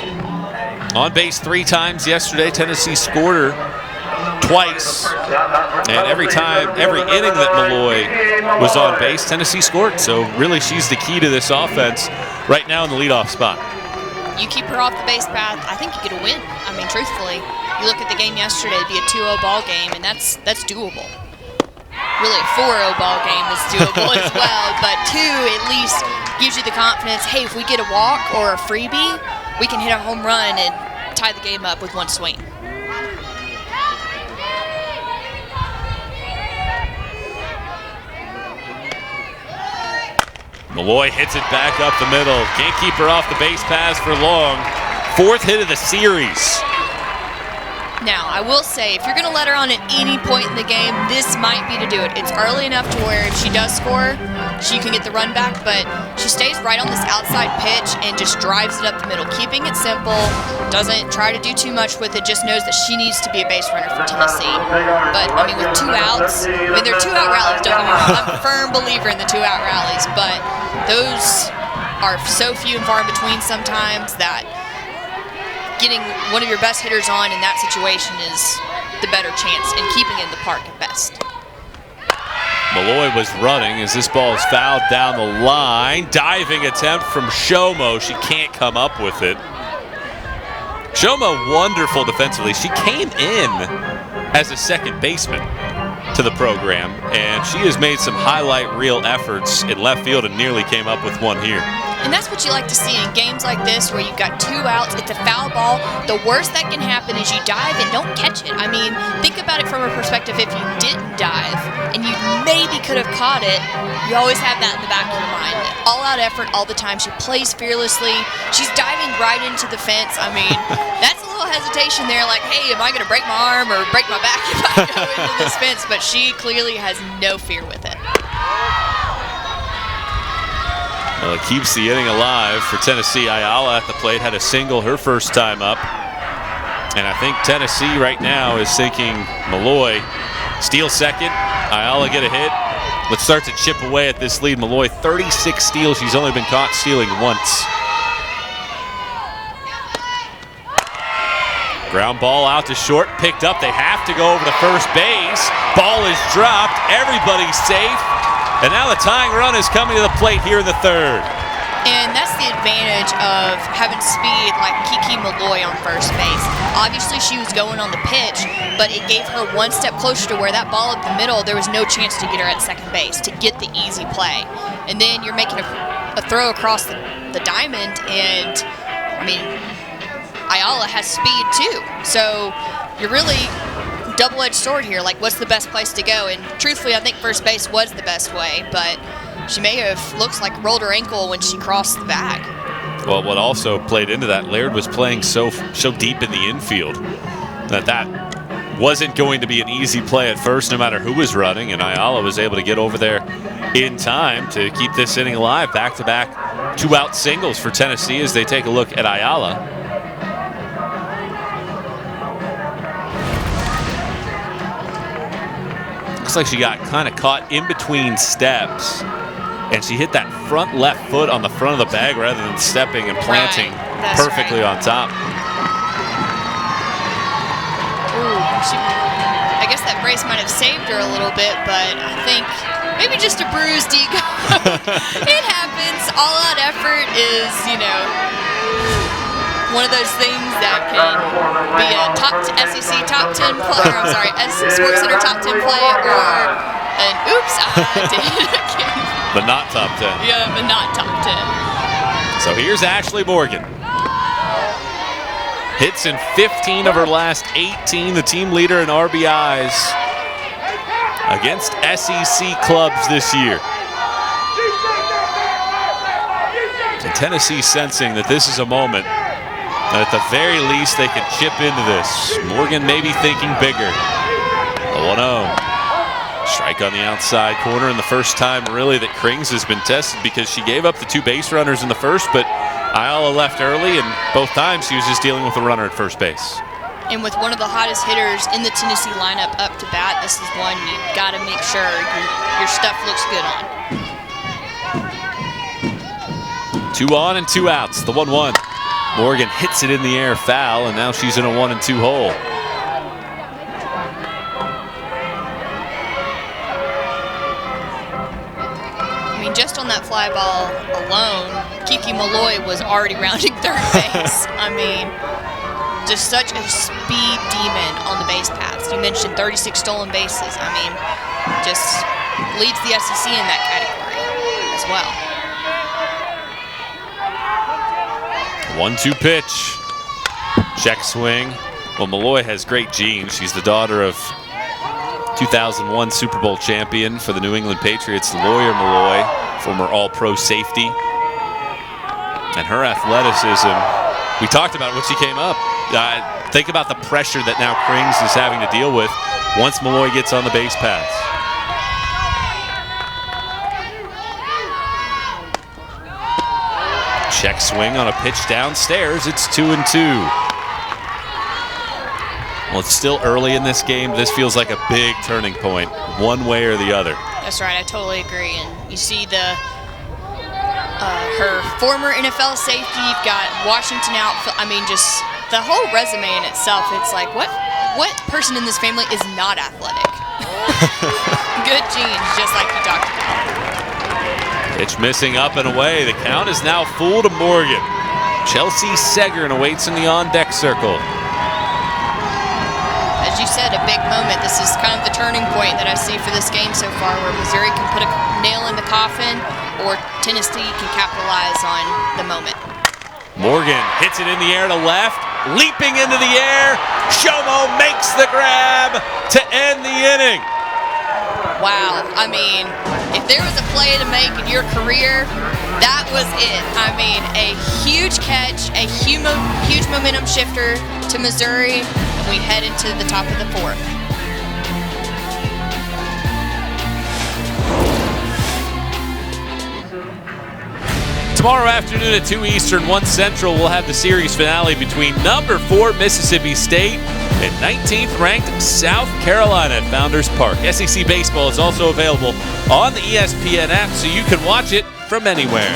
Speaker 2: On base 3 times yesterday. Tennessee scored her twice, and every inning that Malloy was on base, Tennessee scored. So really, she's the key to this offense right now in the leadoff spot.
Speaker 1: You keep her off the base path, I think you get a win. I mean, truthfully, you look at the game yesterday, it'd be a 2-0 ball game, and that's doable. Really, a 4-0 ball game is doable as well, but 2 at least gives you the confidence, hey, if we get a walk or a freebie, we can hit a home run and tie the game up with 1 swing.
Speaker 2: Malloy hits it back up the middle. Can't keep her off the base paths for long. 4th hit of the series.
Speaker 1: Now, I will say, if you're going to let her on at any point in the game, this might be to do it. It's early enough to where if she does score, she can get the run back, but she stays right on this outside pitch and just drives it up the middle, keeping it simple, doesn't try to do too much with it, just knows that she needs to be a base runner for Tennessee. But, I mean, with 2 outs, I mean, they're 2-out rallies, don't get me wrong. I'm a firm believer in the 2-out rallies, but those are so few and far in between sometimes that getting one of your best hitters on in that situation is the better chance and keeping it in the park at best.
Speaker 2: Malloy was running as this ball is fouled down the line. Diving attempt from Shomo. She can't come up with it. Shomo wonderful defensively. She came in as a second baseman to the program, and she has made some highlight reel efforts in left field and nearly came up with one here.
Speaker 1: And that's what you like to see in games like this where you've got 2 outs, it's a foul ball. The worst that can happen is you dive and don't catch it. I mean, think about it from a perspective, if you didn't dive and you maybe could have caught it, you always have that in the back of your mind. All out effort all the time. She plays fearlessly. She's diving right into the fence. I mean, that's a little hesitation there, like, hey, am I going to break my arm or break my back if I go into this fence? But she clearly has no fear with it.
Speaker 2: Well, it keeps the inning alive for Tennessee. Ayala at the plate had a single her first time up. And I think Tennessee right now is thinking Malloy, steal second, Ayala get a hit. Let's start to chip away at this lead. Malloy, 36 steals. She's only been caught stealing once. Ground ball out to short, picked up. They have to go over to first base. Ball is dropped. Everybody's safe. And now the tying run is coming to the plate here in the third.
Speaker 1: And that's the advantage of having speed like Kiki Malloy on first base. Obviously, she was going on the pitch, but it gave her one step closer to where that ball up the middle, there was no chance to get her at second base, to get the easy play. And then you're making a throw across the diamond, and, I mean, Ayala has speed too. So you're really double-edged sword here. Like, what's the best place to go? And truthfully, I think first base was the best way, but she may have, looks like, rolled her ankle when she crossed the bag.
Speaker 2: Well, what also played into that, Laird was playing so deep in the infield that wasn't going to be an easy play at first, no matter who was running, and Ayala was able to get over there in time to keep this inning alive. Back-to-back two-out singles for Tennessee as they take a look at Ayala. Looks like she got kind of caught in between steps, and she hit that front left foot on the front of the bag rather than stepping and planting perfectly on top.
Speaker 1: Ooh, I guess that brace might have saved her a little bit, but I think maybe just a bruised ego. It happens. All-out effort is, you know, one of those things that can be a SEC top 10 play, or I'm sorry, SportsCenter top 10 play, or an oops, I did it again.
Speaker 2: But not top 10.
Speaker 1: Yeah, but not top 10.
Speaker 2: So here's Ashley Morgan. Hits in 15 of her last 18, the team leader in RBIs against SEC clubs this year. And Tennessee sensing that this is a moment that at the very least they can chip into this. Morgan maybe thinking bigger. The 1-0. Strike on the outside corner, and the first time really that Krings has been tested, because she gave up the two base runners in the first, but Ayala left early, and both times she was just dealing with a runner at first base.
Speaker 1: And with one of the hottest hitters in the Tennessee lineup up to bat, this is one you got to make sure your stuff looks good on.
Speaker 2: 2 on and 2 outs, the 1-1. Morgan hits it in the air, foul, and now she's in a 1-2 hole.
Speaker 1: Just on that fly ball alone, Kiki Malloy was already rounding third base. I mean, just such a speed demon on the base paths. You mentioned 36 stolen bases. I mean, just leads the SEC in that category as well.
Speaker 2: 1-2 pitch. Check swing. Well, Malloy has great genes. She's the daughter of 2001 Super Bowl champion for the New England Patriots, Lawyer Malloy, former All-Pro safety. And her athleticism, we talked about it when she came up. Think about the pressure that now Krings is having to deal with once Malloy gets on the base paths. Check swing on a pitch downstairs. It's 2-2. Well, it's still early in this game. This feels like a big turning point, one way or the other.
Speaker 1: That's right. I totally agree. And you see her former NFL safety. You've got Washington outfield. I mean, just the whole resume in itself. It's like, what person in this family is not athletic? Good genes, just like you talked about.
Speaker 2: Pitch missing up and away. The count is now full to Morgan. Chelsea Seggern awaits in the on-deck circle.
Speaker 1: As you said, a big moment. This is kind of the turning point that I see for this game so far, where Missouri can put a nail in the coffin or Tennessee can capitalize on the moment.
Speaker 2: Morgan hits it in the air to left, leaping into the air. Shomo makes the grab to end the inning.
Speaker 1: Wow. I mean, if there was a play to make in your career, that was it. I mean, a huge catch, a huge momentum shifter to Missouri. We head into the top of the fourth.
Speaker 2: Tomorrow afternoon at 2 Eastern, 1 Central, we'll have the series finale between number 4 Mississippi State and 19th ranked South Carolina at Founders Park. SEC Baseball is also available on the ESPN app, so you can watch it from anywhere.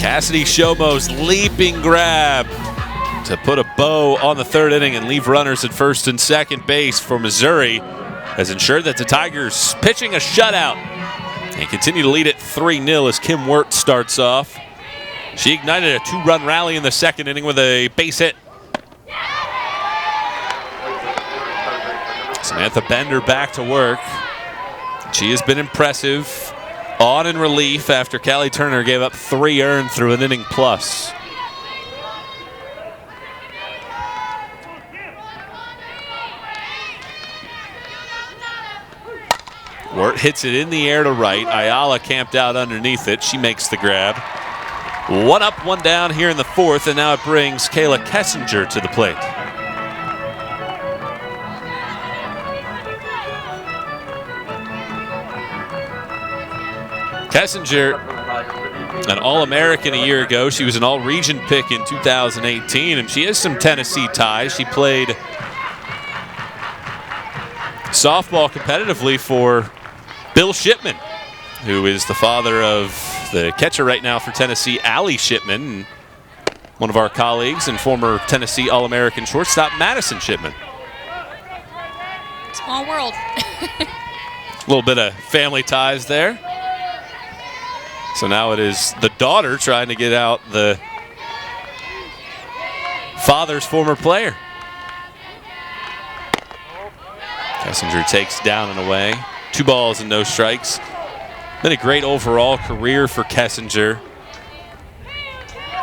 Speaker 2: Cassidy Shomo's leaping grab to put a bow on the 3rd inning and leave runners at first and second base for Missouri has ensured that the Tigers pitching a shutout and continue to lead it 3-0 as Kim Wirt starts off. She ignited a 2-run rally in the 2nd inning with a base hit. Samantha Bender back to work. She has been impressive on in relief after Callie Turner gave up 3 earned through an inning plus. Wirt hits it in the air to right. Ayala camped out underneath it. She makes the grab. 1 up, 1 down here in the 4th, and now it brings Kayla Kessinger to the plate. Kessinger, an All-American a year ago. She was an All-Region pick in 2018, and she has some Tennessee ties. She played softball competitively for Bill Shipman, who is the father of the catcher right now for Tennessee, Allie Shipman, one of our colleagues, and former Tennessee All-American shortstop Madison Shipman.
Speaker 1: Small world.
Speaker 2: A little bit of family ties there. So now it is the daughter trying to get out the father's former player. Kessinger takes down and away. 2 balls and no strikes. Been a great overall career for Kessinger.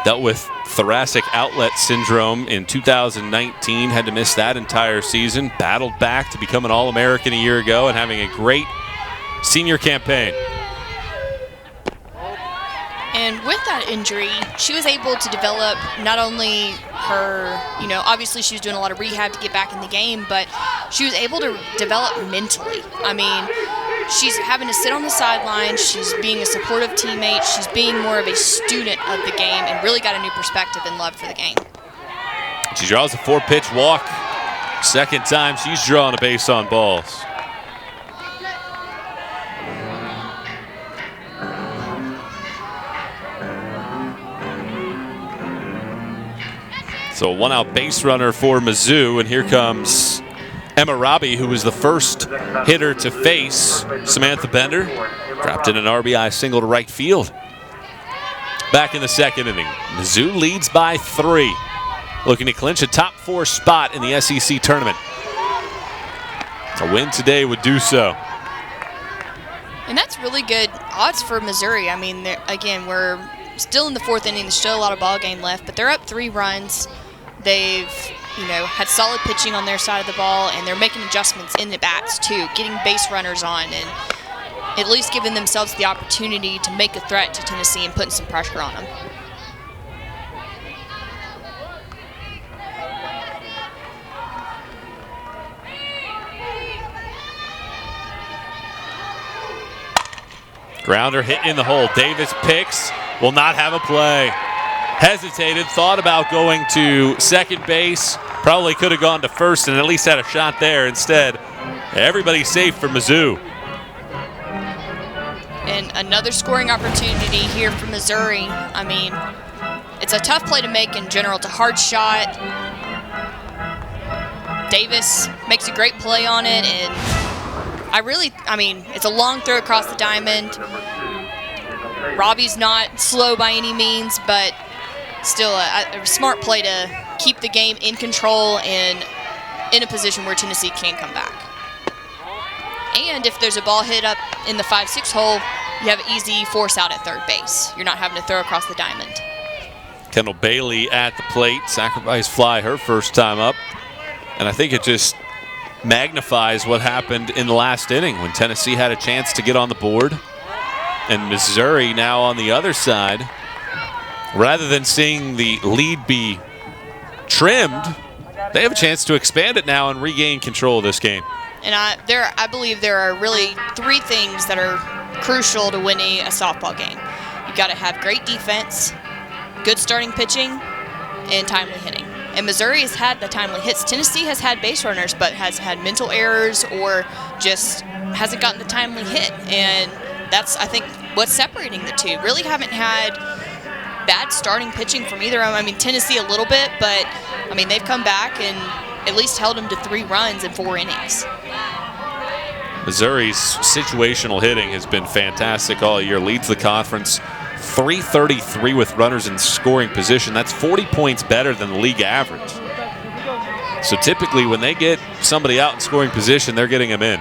Speaker 2: Dealt with thoracic outlet syndrome in 2019. Had to miss that entire season. Battled back to become an All-American a year ago and having a great senior campaign.
Speaker 1: And with that injury, she was able to develop not only her, obviously she was doing a lot of rehab to get back in the game, but she was able to develop mentally. I mean, she's having to sit on the sidelines, she's being a supportive teammate, she's being more of a student of the game and really got a new perspective and love for the game.
Speaker 2: She draws a 4-pitch walk. 2nd time she's drawn a base on balls. So a 1-out base runner for Mizzou, and here comes Emma Robbie, who was the first hitter to face Samantha Bender. Dropped in an RBI single to right field. Back in the 2nd inning, Mizzou leads by 3, looking to clinch a top 4 spot in the SEC tournament. A win today would do so.
Speaker 1: And that's really good odds for Missouri. I mean, again, we're still in the 4th inning. There's still a lot of ball game left, but they're up 3 runs. They've, had solid pitching on their side of the ball, and they're making adjustments in the bats too, getting base runners on, and at least giving themselves the opportunity to make a threat to Tennessee and putting some pressure on them.
Speaker 2: Grounder hit in the hole. Davis picks, will not have a play. Hesitated, thought about going to second base. Probably could have gone to first and at least had a shot there. Instead, everybody's safe for Mizzou.
Speaker 1: And another scoring opportunity here for Missouri. I mean, it's a tough play to make in general. It's a hard shot. Davis makes a great play on it, and it's a long throw across the diamond. Robbie's not slow by any means, but still a smart play to keep the game in control and in a position where Tennessee can come back. And if there's a ball hit up in the 5-6 hole, you have easy force out at third base. You're not having to throw across the diamond.
Speaker 2: Kendall Bailey at the plate, sacrifice fly her first time up. And I think it just magnifies what happened in the last inning when Tennessee had a chance to get on the board. And Missouri now on the other side, rather than seeing the lead be trimmed, they have a chance to expand it now and regain control of this game.
Speaker 1: And I believe there are really 3 things that are crucial to winning a softball game. You got to have great defense, good starting pitching, and timely hitting. And Missouri has had the timely hits. Tennessee has had base runners, but has had mental errors or just hasn't gotten the timely hit. And that's, I think, what's separating the two. Really haven't had bad starting pitching from either of them. I mean, Tennessee a little bit, but, I mean, they've come back and at least held them to 3 runs in 4 innings.
Speaker 2: Missouri's situational hitting has been fantastic all year. Leads the conference, .333 with runners in scoring position. That's 40 points better than the league average. So typically when they get somebody out in scoring position, they're getting them in.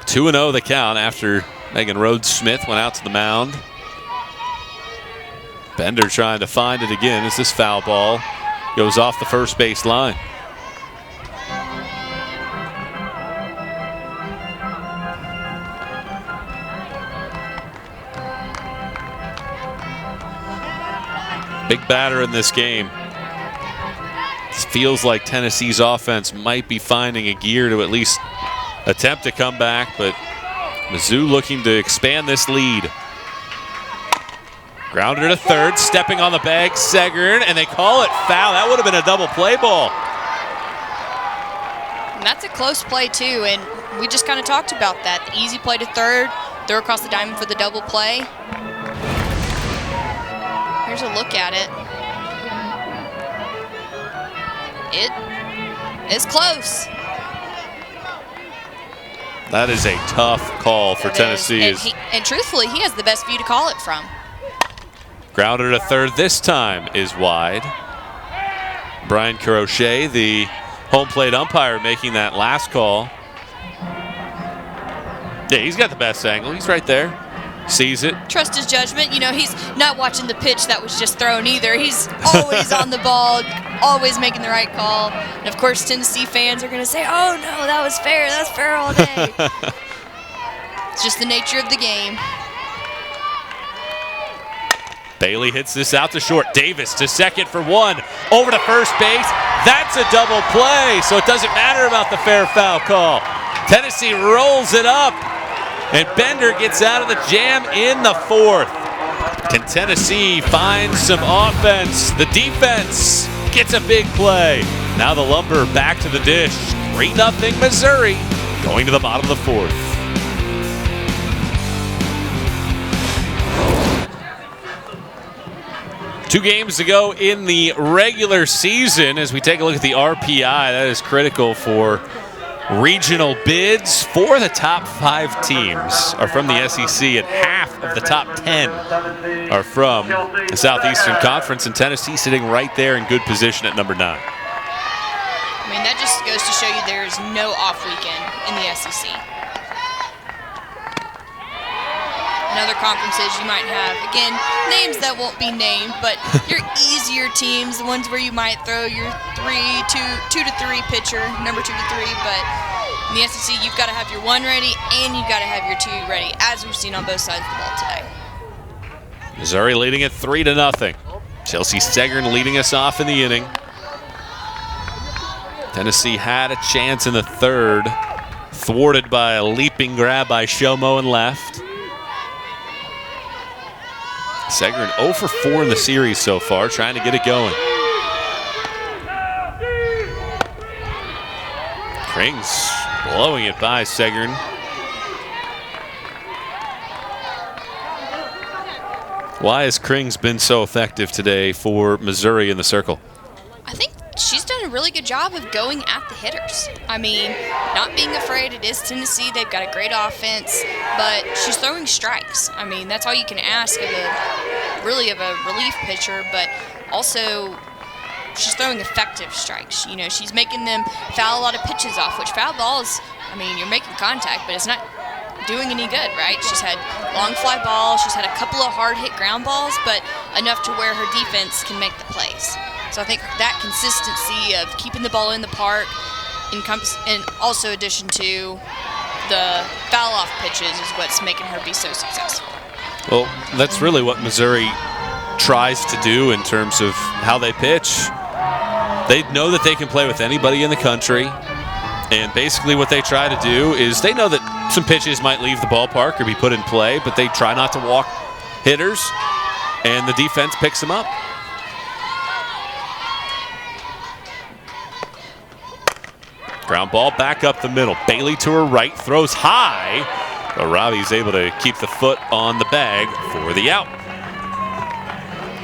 Speaker 2: 2-0 the count after Megan Rhodes-Smith went out to the mound. Bender trying to find it again as this foul ball goes off the first base line. Big batter in this game. It feels like Tennessee's offense might be finding a gear to at least attempt to come back, but Mizzou looking to expand this lead. Grounded to third, stepping on the bag, Segern, and they call it foul. That would have been a double play ball.
Speaker 1: And that's a close play too, and we just kind of talked about that. The easy play to third, throw across the diamond for the double play. Here's a look at it. It is close.
Speaker 2: That is a tough call for Tennessee.
Speaker 1: And truthfully, he has the best view to call it from.
Speaker 2: Grounded to third this time is wide. Brian Crochet, the home plate umpire, making that last call. Yeah, he's got the best angle. He's right there. Sees it.
Speaker 1: Trust his judgment. You know, he's not watching the pitch that was just thrown either. He's always on the ball, always making the right call. And of course, Tennessee fans are going to say, oh no, that was fair. That's fair all day. It's just the nature of the game.
Speaker 2: Bailey hits this out to short. Davis to second for 1. Over to first base. That's a double play, so it doesn't matter about the fair foul call. Tennessee rolls it up, and Bender gets out of the jam in the 4th. Can Tennessee find some offense? The defense gets a big play. Now the Lumber back to the dish. 3-0 Missouri going to the bottom of the 4th. Two games to go in the regular season as we take a look at the RPI. That is critical for regional bids. 4 of the top 5 teams are from the SEC, and half of the top 10 are from the Southeastern Conference, and Tennessee sitting right there in good position at number 9.
Speaker 1: I mean, that just goes to show you there's no off weekend in the SEC. In other conferences, you might have, again, names that won't be named, but your easier teams, the ones where you might throw your 2 to 3 pitcher, number 2 to 3, but in the SEC, you've got to have your 1 ready and you've got to have your 2 ready, as we've seen on both sides of the ball today.
Speaker 2: Missouri leading it 3-0. Chelsea Segern leading us off in the inning. Tennessee had a chance in the 3rd, thwarted by a leaping grab by Shomo in left. Segern 0 for 4 in the series so far, trying to get it going. Krings blowing it by Segern. Why has Krings been so effective today for Missouri in the circle?
Speaker 1: I think she's done a really good job of going at the hitters. I mean, not being afraid. It is Tennessee. They've got a great offense, but she's throwing strikes. I mean, that's all you can ask of a relief pitcher, but also she's throwing effective strikes. You know, she's making them foul a lot of pitches off, which foul balls, I mean, you're making contact, but it's not doing any good, right? She's had long fly balls. She's had a couple of hard hit ground balls, but enough to where her defense can make the plays. So I think that consistency of keeping the ball in the park and also addition to the foul-off pitches is what's making her be so successful.
Speaker 2: Well, that's really what Missouri tries to do in terms of how they pitch. They know that they can play with anybody in the country, And basically what they try to do is they know that some pitches might leave the ballpark or be put in play, but they try not to walk hitters, and the defense picks them up. Ground ball back up the middle. Bailey to her right, throws high, but Robbie's able to keep the foot on the bag for the out.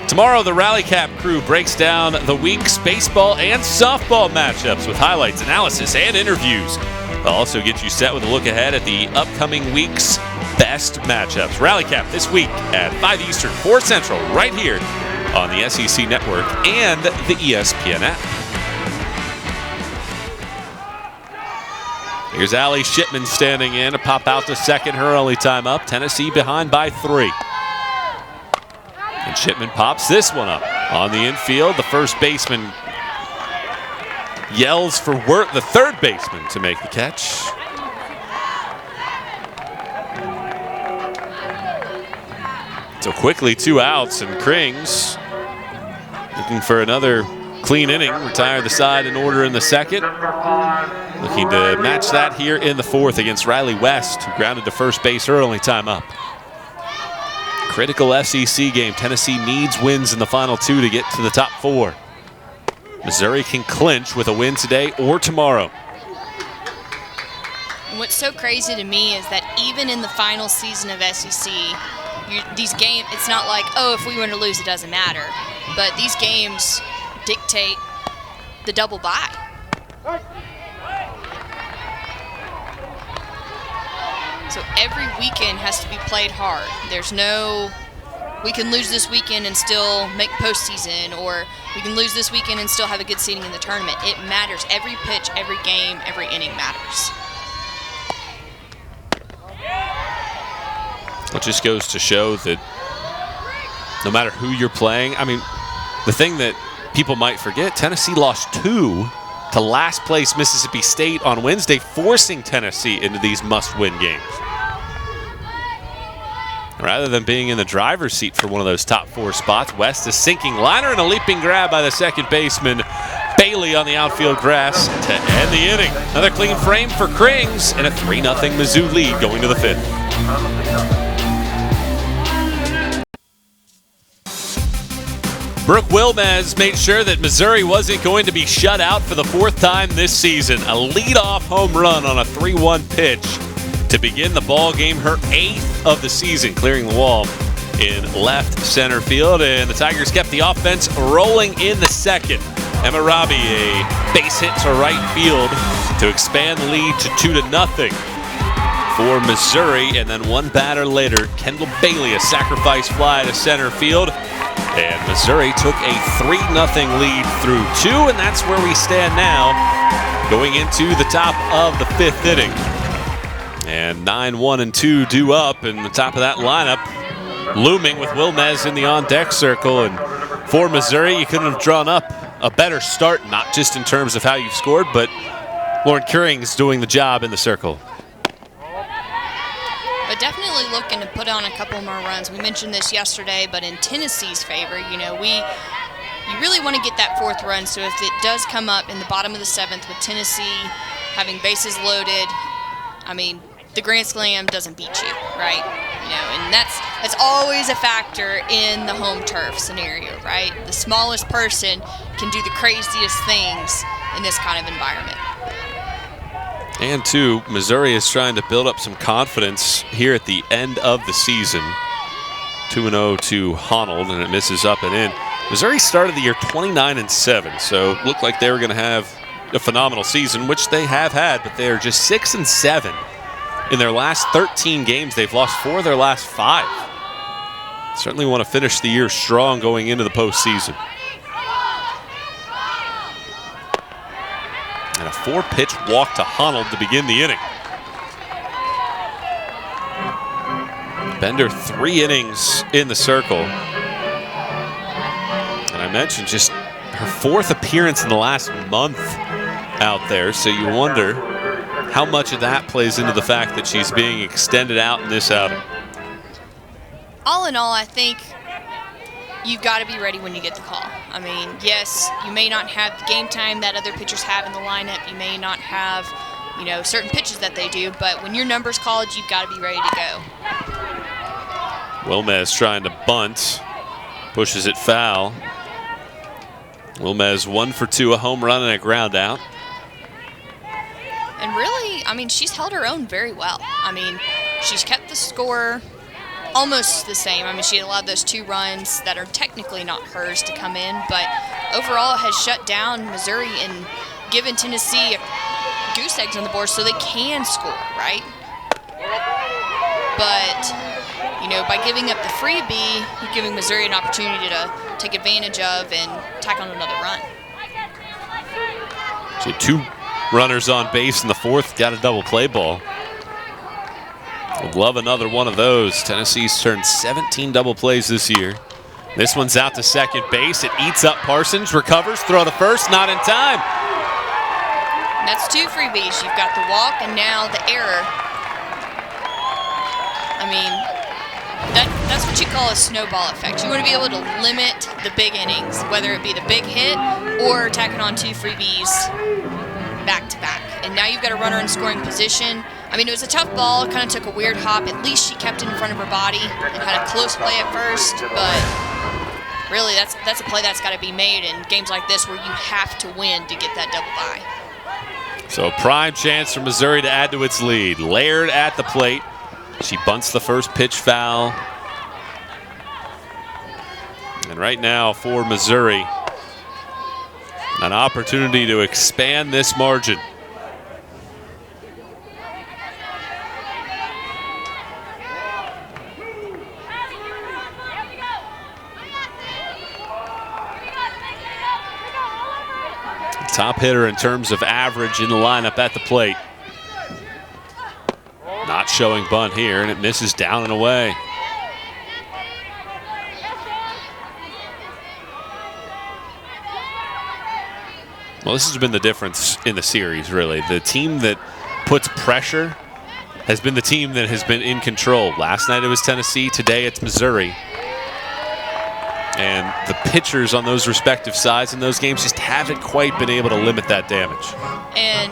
Speaker 2: Tomorrow, the Rally Cap crew breaks down the week's baseball and softball matchups with highlights, analysis, and interviews. They'll also get you set with a look ahead at the upcoming week's best matchups. Rally Cap this week at 5 Eastern, 4 Central, right here on the SEC Network and the ESPN app. Here's Allie Shipman standing in to pop out to second, her only time up. Tennessee behind by 3. And Shipman pops this one up on the infield. The first baseman yells for the third baseman to make the catch. So quickly 2 outs, and Krings looking for another clean inning, retire the side in order in the second. Looking to match that here in the 4th against Riley West, who grounded to first base her only time up. Critical SEC game. Tennessee needs wins in the final 2 to get to the top 4. Missouri can clinch with a win today or tomorrow.
Speaker 1: What's so crazy to me is that even in the final season of SEC, these games, it's not like, oh, if we win or lose, it doesn't matter. But these games dictate the double bye. So every weekend has to be played hard. There's no, we can lose this weekend and still make postseason, or we can lose this weekend and still have a good seeding in the tournament. It matters. Every pitch, every game, every inning matters.
Speaker 2: It just goes to show that no matter who you're playing, I mean, the thing that people might forget, Tennessee lost 2 to last place Mississippi State on Wednesday, forcing Tennessee into these must-win games. Rather than being in the driver's seat for one of those top 4 spots, West is sinking liner and a leaping grab by the second baseman, Bailey, on the outfield grass to end the inning. Another clean frame for Krings and a 3-0 Mizzou lead going to the 5th. Brooke Wilmez made sure that Missouri wasn't going to be shut out for the 4th time this season. A leadoff home run on a 3-1 pitch to begin the ball game, her 8th of the season, clearing the wall in left center field. And the Tigers kept the offense rolling in the 2nd. Emma Robbie, a base hit to right field to expand the lead to 2-0 for Missouri. And then one batter later, Kendall Bailey, a sacrifice fly to center field. And Missouri took a 3-0 lead through 2, and that's where we stand now, going into the top of the 5th inning. And 9-1-2 due up, and the top of that lineup looming with Wilmez in the on-deck circle. And for Missouri, you couldn't have drawn up a better start, not just in terms of how you've scored, but Lauren Curing's doing the job in the circle.
Speaker 1: But definitely looking to put on a couple more runs. We mentioned this yesterday, but in Tennessee's favor, you really want to get that 4th run. So if it does come up in the bottom of the 7th with Tennessee having bases loaded, I mean, the Grand Slam doesn't beat you, right? And that's always a factor in the home turf scenario, right? The smallest person can do the craziest things in this kind of environment.
Speaker 2: And 2, Missouri is trying to build up some confidence here at the end of the season. 2-0 to Honnold, and it misses up and in. Missouri started the year 29-7, so looked like they were going to have a phenomenal season, which they have had, but they are just 6-7 in their last 13 games. They've lost 4 of their last 5. Certainly want to finish the year strong going into the postseason. And a 4-pitch walk to Honnold to begin the inning. Bender 3 innings in the circle. And I mentioned just her 4th appearance in the last month out there, so you wonder how much of that plays into the fact that she's being extended out in this outing.
Speaker 1: All in all, I think you've got to be ready when you get the call. I mean, yes, you may not have the game time that other pitchers have in the lineup. You may not have, certain pitches that they do, but when your number's called, you've got to be ready to go.
Speaker 2: Wilmez trying to bunt, pushes it foul. Wilmez 1 for 2, a home run and a ground out.
Speaker 1: And really, I mean, she's held her own very well. I mean, she's kept the score almost the same. I mean, she allowed those 2 runs that are technically not hers to come in, but overall has shut down Missouri and given Tennessee goose eggs on the board so they can score, right? But, by giving up the freebie, you're giving Missouri an opportunity to take advantage of and tack on another run.
Speaker 2: She had 2 runners on base in the 4th, got a double play ball. Would love another one of those. Tennessee's turned 17 double plays this year. This one's out to second base. It eats up Parsons, recovers, throw to first, not in time.
Speaker 1: And that's 2 freebies. You've got the walk and now the error. I mean, that's what you call a snowball effect. You want to be able to limit the big innings, whether it be the big hit or tacking on 2 freebies back to back. And now you've got a runner in scoring position. I mean, it was a tough ball. It kind of took a weird hop. At least she kept it in front of her body and had a close play at first. But really, that's a play that's got to be made in games like this where you have to win to get that double bye.
Speaker 2: So prime chance for Missouri to add to its lead. Laird at the plate. She bunts the first pitch foul. And right now for Missouri, an opportunity to expand this margin. Top hitter in terms of average in the lineup at the plate. Not showing bunt here, and it misses down and away. Well, this has been the difference in the series, really. The team that puts pressure has been the team that has been in control. Last night it was Tennessee, today it's Missouri. And the pitchers on those respective sides in those games just haven't quite been able to limit that damage.
Speaker 1: And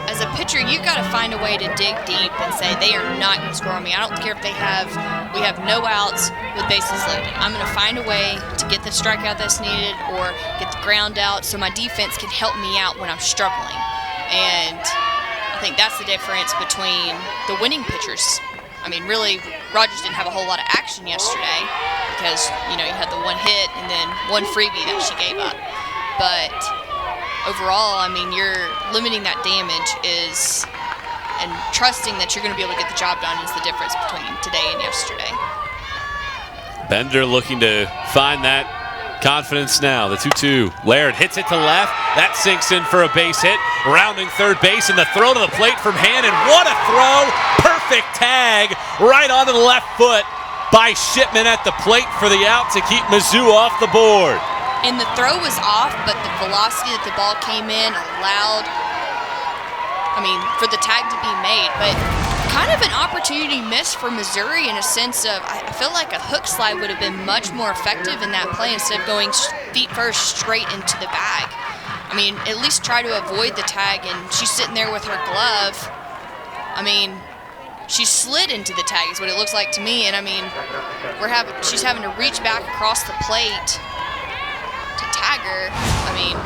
Speaker 1: as a pitcher, you've got to find a way to dig deep and say, they are not going to score on me. I don't care if we have no outs with bases loaded. I'm going to find a way to get the strikeout that's needed or get the ground out so my defense can help me out when I'm struggling. And I think that's the difference between the winning pitchers. I mean, really, Rogers didn't have a whole lot of action yesterday because, you had the 1 hit and then 1 freebie that she gave up. But overall, I mean, you're limiting that damage and trusting that you're going to be able to get the job done is the difference between today and yesterday.
Speaker 2: Bender looking to find that confidence now. The 2-2. Laird hits it to left. That sinks in for a base hit. Rounding third base, and the throw to the plate from Hannon. What a throw! Perfect tag right onto the left foot by Shipman at the plate for the out to keep Mizzou off the board.
Speaker 1: And the throw was off, but the velocity that the ball came in allowed, for the tag to be made. But kind of an opportunity missed for Missouri in a sense of, I feel like a hook slide would have been much more effective in that play instead of going feet first straight into the bag. I mean, at least try to avoid the tag, and she's sitting there with her glove. I mean, she slid into the tag is what it looks like to me, and I mean, she's having to reach back across the plate to tag her. I mean,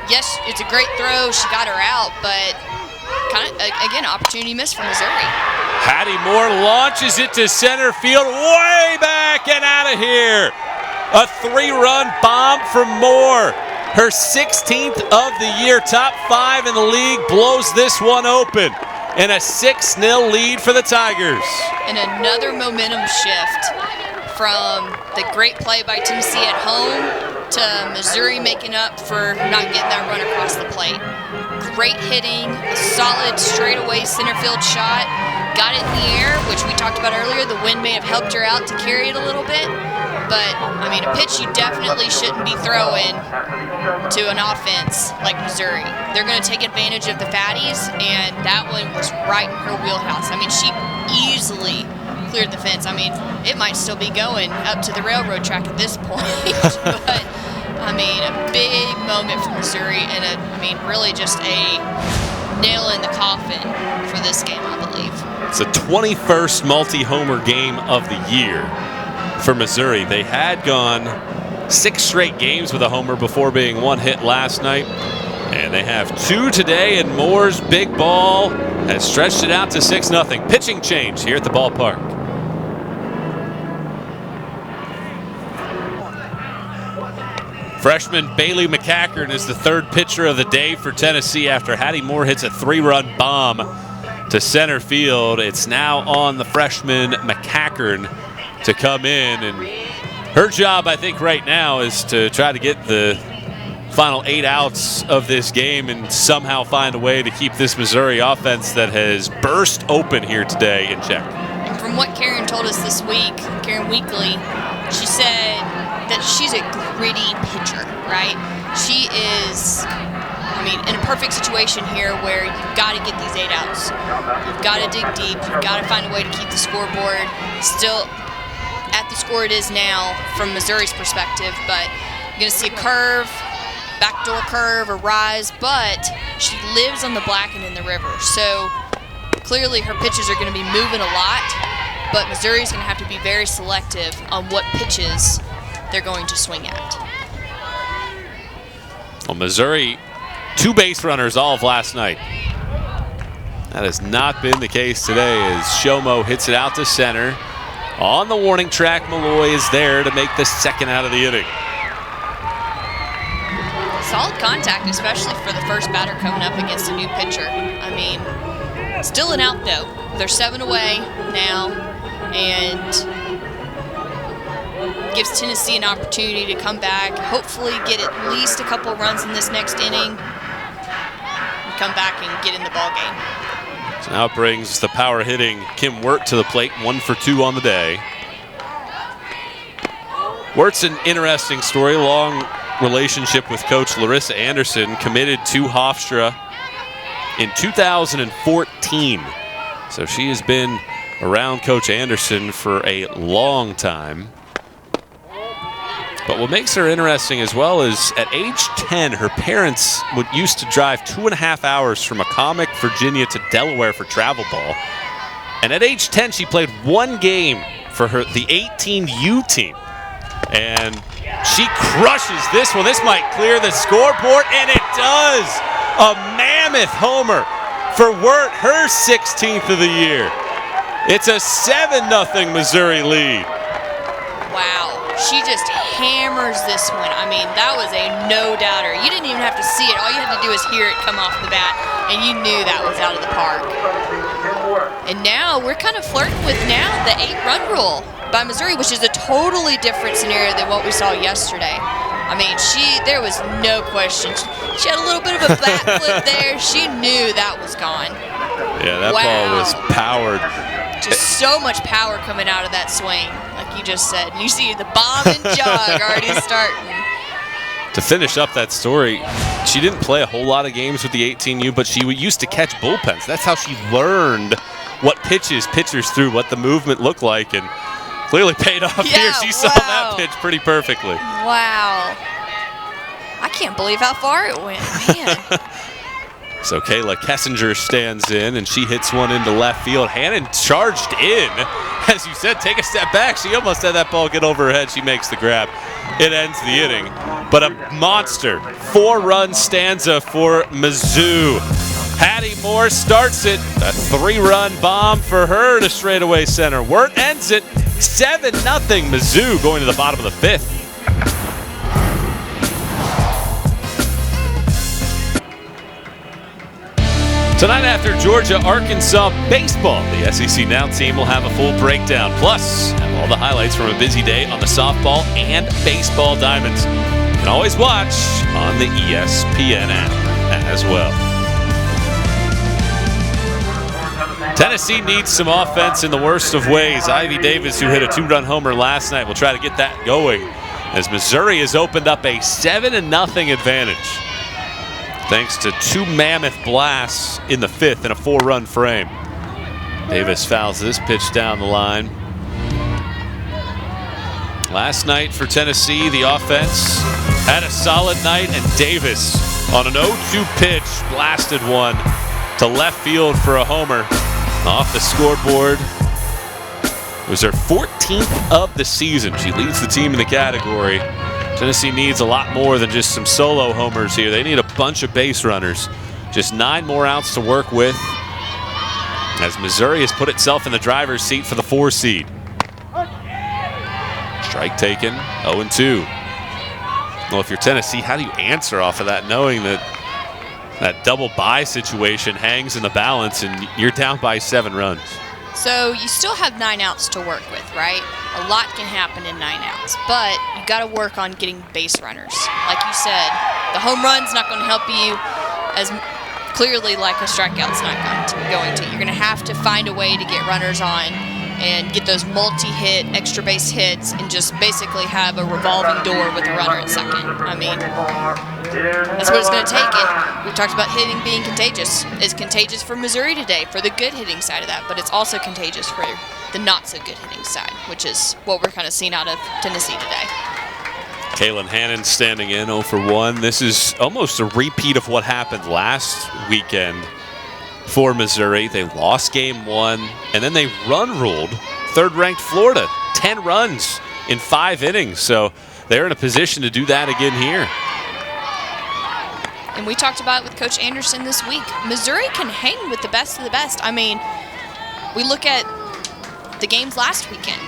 Speaker 1: yes, it's a great throw. She got her out, but kind of, again, opportunity missed for Missouri.
Speaker 2: Hattie Moore launches it to center field, way back and out of here. A 3-run bomb from Moore. Her 16th of the year, top 5 in the league, blows this one open. And a 6-0 lead for the Tigers.
Speaker 1: And another momentum shift from the great play by Tennessee at home to Missouri making up for not getting that run across the plate. Great hitting, a solid straightaway center field shot. Got it in the air, which we talked about earlier. The wind may have helped her out to carry it a little bit. But, I mean, a pitch you definitely shouldn't be throwing to an offense like Missouri. They're going to take advantage of the fatties, and that one was right in her wheelhouse. I mean, she easily cleared the fence. I mean, it might still be going up to the railroad track at this point. But, I mean, a big moment for Missouri and, really just a nail in the coffin for this game, I believe.
Speaker 2: It's the 21st multi-homer game of the year for Missouri. They had gone 6 straight games with a homer before being one hit last night. And they have 2 today, and Moore's big ball has stretched it out to 6-0. Pitching change here at the ballpark. Freshman Bailey McCackern is the 3rd pitcher of the day for Tennessee after Hattie Moore hits a 3-run bomb to center field. It's now on the freshman McCackern to come in, and her job, I think, right now is to try to get the final 8 outs of this game and somehow find a way to keep this Missouri offense that has burst open here today in check.
Speaker 1: And from what Karen told us this week, Karen Weekly, she said that she's a gritty pitcher, right? She is, in a perfect situation here where you've got to get these 8 outs. You've got to dig deep. You've got to find a way to keep the scoreboard still at the score it is now from Missouri's perspective, but you're going to see a curve, backdoor curve, a rise, but she lives on the Blacken in the river. So clearly her pitches are going to be moving a lot, but Missouri's going to have to be very selective on what pitches they're going to swing at.
Speaker 2: Well, Missouri, 2 base runners all of last night. That has not been the case today as Shomo hits it out to center. On the warning track, Malloy is there to make the 2nd out of the inning.
Speaker 1: Solid contact, especially for the first batter coming up against a new pitcher. Still an out though. They're 7 away now, and gives Tennessee an opportunity to come back, hopefully get at least a couple runs in this next inning, and come back and get in the ball game.
Speaker 2: So now it brings the power hitting Kim Wirt to the plate, 1 for 2 on the day. Wirt's an interesting story, long relationship with Coach Larissa Anderson, committed to Hofstra in 2014. So she has been around Coach Anderson for a long time. But what makes her interesting as well is at age 10, her parents used to drive 2.5 hours from Accomack, Virginia to Delaware for travel ball. And at age 10, she played 1 game for the 18U team. And she crushes this one. This might clear the scoreboard, and it does. A mammoth homer for Wirt, her 16th of the year. It's a 7-0 Missouri lead.
Speaker 1: Wow, she just hammers this one. That was a no-doubter. You didn't even have to see it. All you had to do was hear it come off the bat, and you knew that was out of the park. And now we're kind of flirting with the 8-run rule by Missouri, which is a totally different scenario than what we saw yesterday. There was no question. She had a little bit of a bat flip there. She knew that was gone.
Speaker 2: Yeah, that ball was powered.
Speaker 1: Just so much power coming out of that swing, like you just said. And you see the bomb and jog already starting.
Speaker 2: To finish up that story, she didn't play a whole lot of games with the 18U, but she used to catch bullpens. That's how she learned what pitches pitchers threw, what the movement looked like, and clearly paid off here. She saw that pitch pretty perfectly.
Speaker 1: Wow. I can't believe how far it went, man.
Speaker 2: So Kayla Kessinger stands in, and she hits one into left field. Hannon charged in. As you said, take a step back. She almost had that ball get over her head. She makes the grab. It ends the inning. But a monster 4-run stanza for Mizzou. Hattie Moore starts it. A 3-run bomb for her to straightaway center. Wirt ends it. 7-0 Mizzou going to the bottom of the 5th. Tonight after Georgia-Arkansas baseball, the SEC Now team will have a full breakdown. Plus, have all the highlights from a busy day on the softball and baseball diamonds. You can always watch on the ESPN app as well. Tennessee needs some offense in the worst of ways. Ivy Davis, who hit a 2-run homer last night, will try to get that going as Missouri has opened up a 7-0 advantage. Thanks to 2 mammoth blasts in the 5th in a 4-run frame. Davis fouls this pitch down the line. Last night for Tennessee, the offense had a solid night, and Davis on an 0-2 pitch blasted one to left field for a homer. Off the scoreboard. It was her 14th of the season. She leads the team in the category. Tennessee needs a lot more than just some solo homers here. They need a bunch of base runners. Just 9 more outs to work with as Missouri has put itself in the driver's seat for the 4 seed. Strike taken, 0-2. Well, if you're Tennessee, how do you answer off of that, knowing that that double bye situation hangs in the balance and you're down by 7 runs?
Speaker 1: So you still have 9 outs to work with, right? A lot can happen in 9 outs, but you got to work on getting base runners. Like you said, the home run's not going to help you as clearly like a strikeout's not going to. You're going to have to find a way to get runners on and get those multi-hit, extra base hits, and just basically have a revolving door with a runner at second. I mean, that's what it's going to take. And we've talked about hitting being contagious. It's contagious for Missouri today, for the good hitting side of that, but it's also contagious for the not-so-good hitting side, which is what we're kind of seeing out of Tennessee today.
Speaker 2: Kaylin Hannon standing in 0 for 1. This is almost a repeat of what happened last weekend for Missouri. They lost game 1, and then they run-ruled third-ranked Florida. 10 runs in 5 innings, so they're in a position to do that again here.
Speaker 1: And we talked about it with Coach Anderson this week. Missouri can hang with the best of the best. I mean, we look at the games last weekend.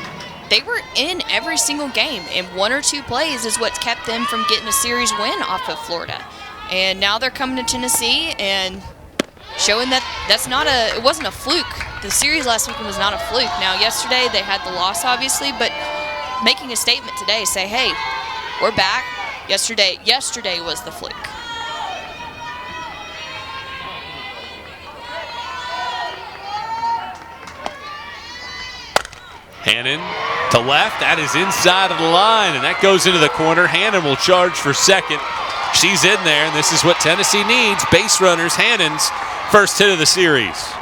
Speaker 1: They were in every single game, and 1 or 2 plays is what's kept them from getting a series win off of Florida. And now they're coming to Tennessee and showing that it wasn't a fluke. The series last weekend was not a fluke. Now, yesterday they had the loss, obviously, but making a statement today, say, hey, we're back. Yesterday was the fluke.
Speaker 2: Hannon to left, that is inside of the line, and that goes into the corner. Hannon will charge for second. She's in there, and this is what Tennessee needs. Base runners, Hannon's first hit of the series.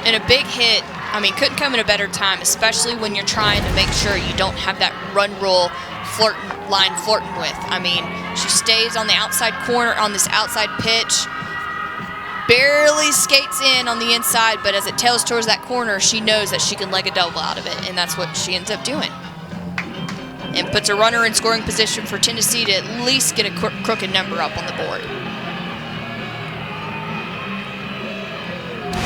Speaker 1: And a big hit, I mean, couldn't come at a better time, especially when you're trying to make sure you don't have that run rule flirting with. I mean, she stays on the outside corner on this outside pitch, barely skates in on the inside, but as it tails towards that corner, she knows that she can leg a double out of it, and that's what she ends up doing. And puts a runner in scoring position for Tennessee to at least get a crooked number up on the board.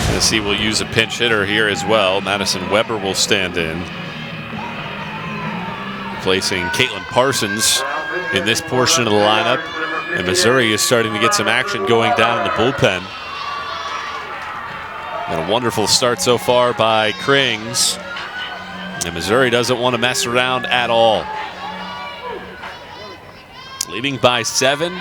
Speaker 2: Tennessee will use a pinch hitter here as well. Madison Weber will stand in, replacing Caitlin Parsons in this portion of the lineup. And Missouri is starting to get some action going down in the bullpen. And a wonderful start so far by Krings. And Missouri doesn't want to mess around at all. Leading by 7.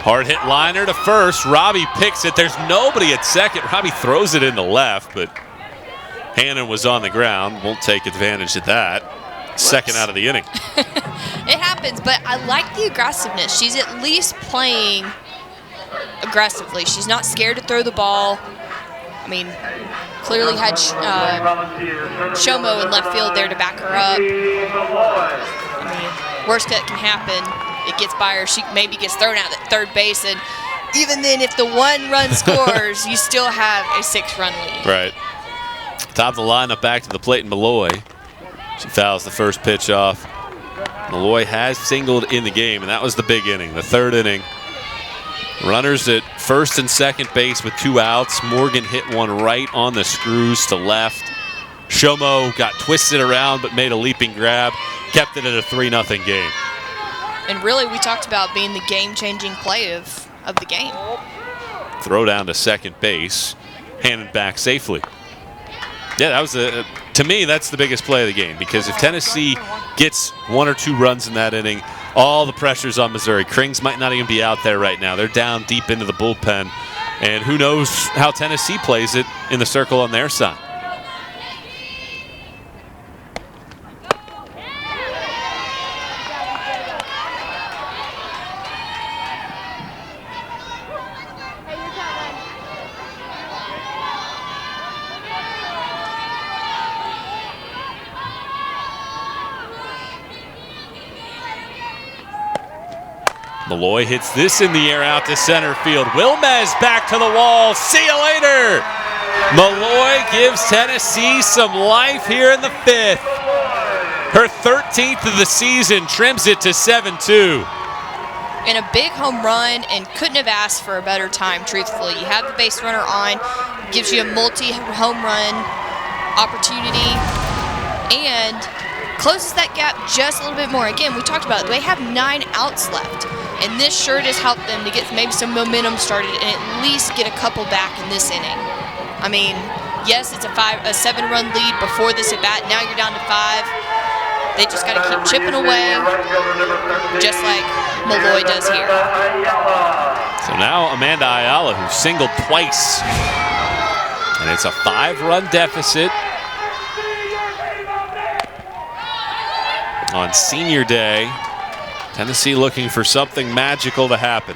Speaker 2: Hard hit liner to first. Robbie picks it. There's nobody at second. Robbie throws it into left, but Hannon was on the ground. Won't take advantage of that. Second out of the inning.
Speaker 1: It happens, but I like the aggressiveness. She's at least playing aggressively. She's not scared to throw the ball. I mean, clearly had Shomo in left field there to back her up. I mean, worst that can happen, it gets by her. She maybe gets thrown out at third base, and even then, if the 1 run scores, you still have a 6-run lead.
Speaker 2: Right. Top of the lineup back to the plate, and Malloy. She fouls the first pitch off. Malloy has singled in the game, and that was the big inning, the 3rd inning. Runners at first and second base with 2 outs. Morgan hit one right on the screws to left. Shomo got twisted around but made a leaping grab, kept it at a 3-0 game.
Speaker 1: And really, we talked about being the game-changing play of the game.
Speaker 2: Throw down to second base, handed back safely. Yeah, that was to me, that's the biggest play of the game, because if Tennessee gets 1 or 2 runs in that inning, all the pressure's on Missouri. Krings might not even be out there right now. They're down deep into the bullpen, and who knows how Tennessee plays it in the circle on their side. Malloy hits this in the air out to center field. Wilmez back to the wall. See you later. Malloy gives Tennessee some life here in the 5th. Her 13th of the season, trims it to 7-2.
Speaker 1: And a big home run, and couldn't have asked for a better time, truthfully. You have the base runner on, gives you a multi-home run opportunity, and closes that gap just a little bit more. Again, we talked about it. They have 9 outs left, and this sure does help them to get maybe some momentum started and at least get a couple back in this inning. I mean, yes, it's a 7-run lead before this at bat. Now you're down to 5. They just got to keep chipping away, just like Malloy does here.
Speaker 2: So now Amanda Ayala, who singled twice, and it's a 5-run deficit on senior day. Tennessee looking for something magical to happen.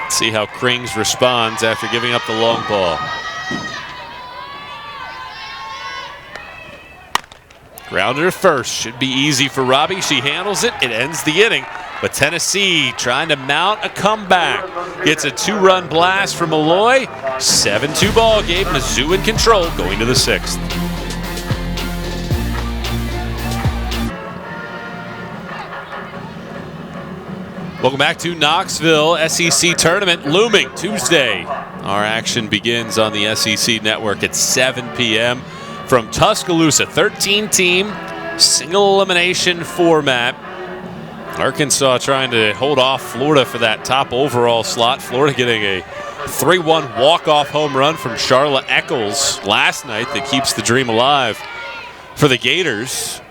Speaker 2: See how Krings responds after giving up the long ball. Grounder first. Should be easy for Robbie. She handles it. It ends the inning. But Tennessee trying to mount a comeback. Gets a 2-run blast from Malloy. 7-2 ball game. Mizzou in control going to the 6th. Welcome back to Knoxville. SEC tournament looming Tuesday. Our action begins on the SEC network at 7 p.m. from Tuscaloosa. 13-team single elimination format. Arkansas trying to hold off Florida for that top overall slot. Florida getting a 3-1 walk-off home run from Charla Eccles last night that keeps the dream alive for the Gators.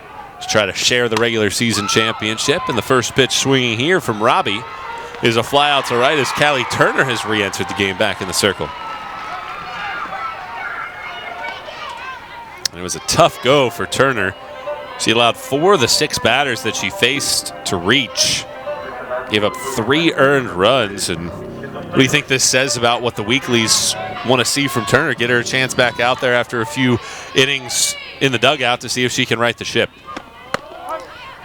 Speaker 2: Try to share the regular season championship, and the first pitch swinging here from Robbie is a fly out to right as Callie Turner has re-entered the game back in the circle. And it was a tough go for Turner. She allowed 4 of the 6 batters that she faced to reach. Gave up 3 earned runs. And what do you think this says about what the weeklies want to see from Turner? Get her a chance back out there after a few innings in the dugout to see if she can right the ship.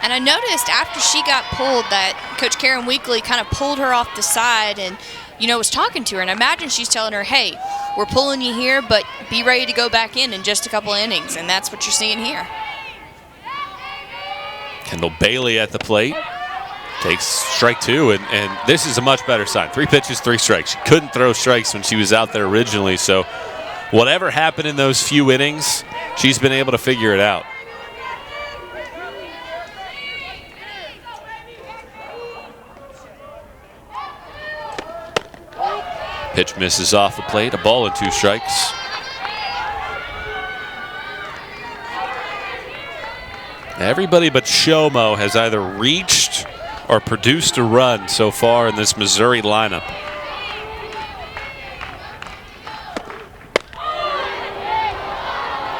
Speaker 1: And I noticed after she got pulled that Coach Karen Weekly kind of pulled her off the side and, was talking to her. And I imagine she's telling her, hey, we're pulling you here, but be ready to go back in just a couple of innings. And that's what you're seeing here.
Speaker 2: Kendall Bailey at the plate. Takes strike 2, and this is a much better sign. 3 pitches, 3 strikes. She couldn't throw strikes when she was out there originally, so whatever happened in those few innings, she's been able to figure it out. Pitch misses off the plate, a ball and 2 strikes. Everybody but Shomo has either reached or produced a run so far in this Missouri lineup.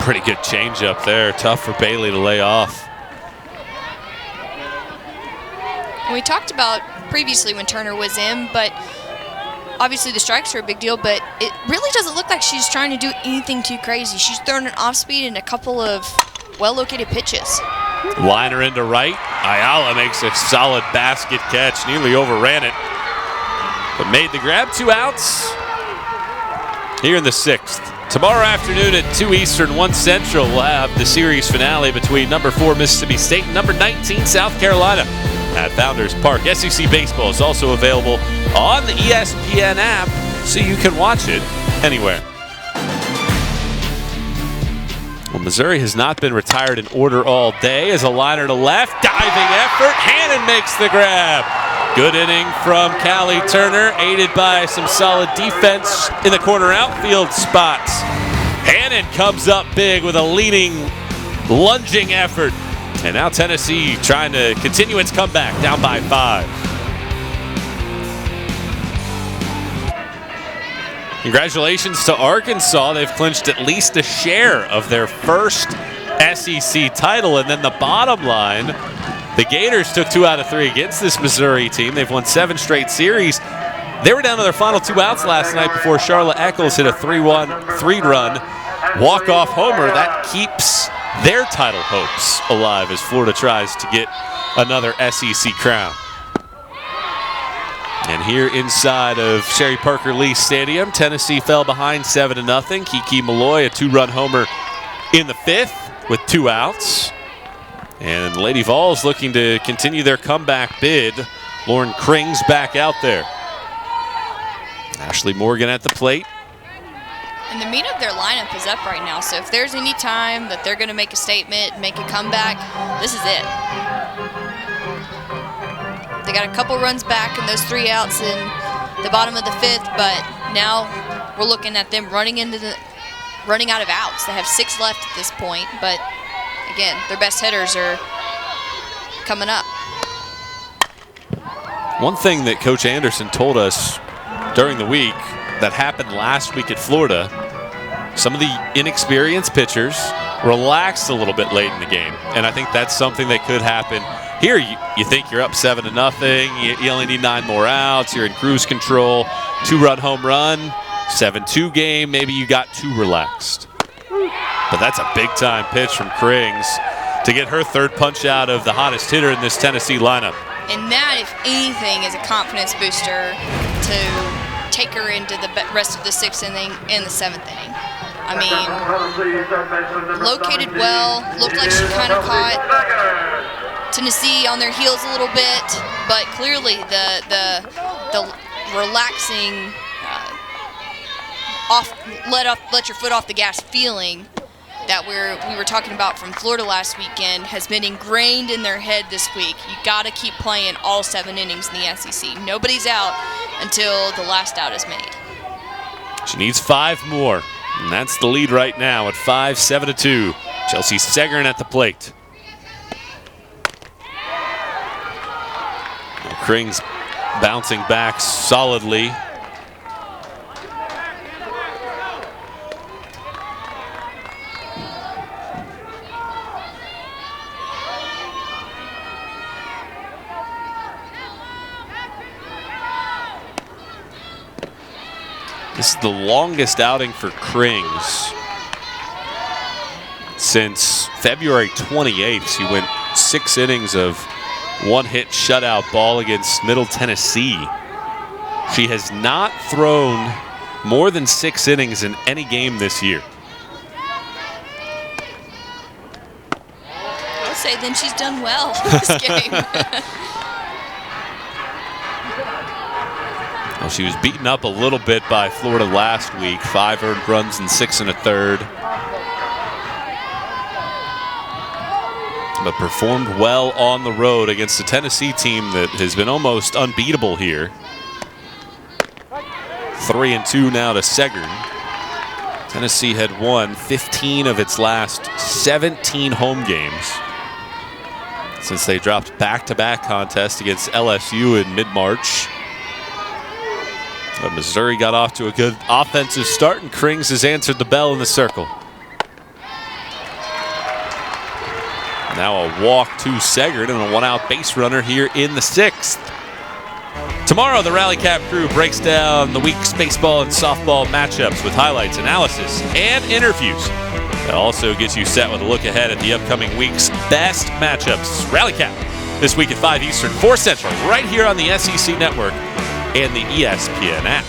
Speaker 2: Pretty good changeup there. Tough for Bailey to lay off.
Speaker 1: We talked about previously when Turner was in, but obviously the strikes are a big deal, but it really doesn't look like she's trying to do anything too crazy. She's thrown an off-speed and a couple of well-located pitches.
Speaker 2: Liner into right. Ayala makes a solid basket catch. Nearly overran it, but made the grab. 2 outs here in the 6th. Tomorrow afternoon at 2 Eastern, 1 Central, we'll have the series finale between number 4 Mississippi State and number 19 South Carolina at Founders Park. SEC Baseball is also available on the ESPN app, so you can watch it anywhere. Well, Missouri has not been retired in order all day as a liner to left. Diving effort. Hannon makes the grab. Good inning from Callie Turner, aided by some solid defense in the corner outfield spots. Hannon comes up big with a leaning, lunging effort. And now Tennessee trying to continue its comeback, down by 5. Congratulations to Arkansas. They've clinched at least a share of their first SEC title. And then the bottom line, the Gators took 2 out of 3 against this Missouri team. They've won 7 straight series. They were down to their final 2 outs last night before Charla Eccles hit a 3-run walk-off homer, that keeps their title hopes alive as Florida tries to get another SEC crown. And here inside of Sherry Parker Lee Stadium, Tennessee fell behind 7-0. Kiki Malloy, a 2-run homer in the 5th with 2 outs. And Lady Vols looking to continue their comeback bid. Lauren Krings back out there. Ashley Morgan at the plate.
Speaker 1: And the meat of their lineup is up right now, so if there's any time that they're going to make a statement, make a comeback, this is it. They got a couple runs back and those 3 outs in the bottom of the 5th, but now we're looking at them running out of outs. They have 6 left at this point, but again, their best hitters are coming up.
Speaker 2: One thing that Coach Anderson told us during the week that happened last week at Florida, some of the inexperienced pitchers relaxed a little bit late in the game, and I think that's something that could happen. Here, you think you're up 7-0, you only need 9 more outs, you're in cruise control, 2-run home run, 7-2 game, maybe you got too relaxed. But that's a big-time pitch from Krings to get her 3rd punch out of the hottest hitter in this Tennessee lineup.
Speaker 1: And that, if anything, is a confidence booster to take her into the rest of the 6th inning and the 7th inning. I mean, located well, looked like she kind of caught Tennessee on their heels a little bit, but clearly the relaxing, let your foot off the gas feeling that we were talking about from Florida last weekend has been ingrained in their head this week. You got to keep playing all 7 innings in the SEC. Nobody's out until the last out is made.
Speaker 2: She needs 5 more, and that's the lead right now at 5, 7-2. Chelsea Segern at the plate. Krings bouncing back solidly. This is the longest outing for Krings since February 28th. She went 6 innings of 1-hit shutout ball against Middle Tennessee. She has not thrown more than 6 innings in any game this year.
Speaker 1: I'll say then she's done well this game.
Speaker 2: Well, she was beaten up a little bit by Florida last week. 5 earned runs in 6 1/3. But performed well on the road against a Tennessee team that has been almost unbeatable here. 3-2 now to Segern. Tennessee had won 15 of its last 17 home games since they dropped back-to-back contests against LSU in mid-March. But Missouri got off to a good offensive start, and Krings has answered the bell in the circle. Now a walk to Segern and a 1-out base runner here in the 6th. Tomorrow, the Rally Cap crew breaks down the week's baseball and softball matchups with highlights, analysis, and interviews. That also gets you set with a look ahead at the upcoming week's best matchups. Rally Cap this week at 5 Eastern, 4 Central, right here on the SEC Network and the ESPN app.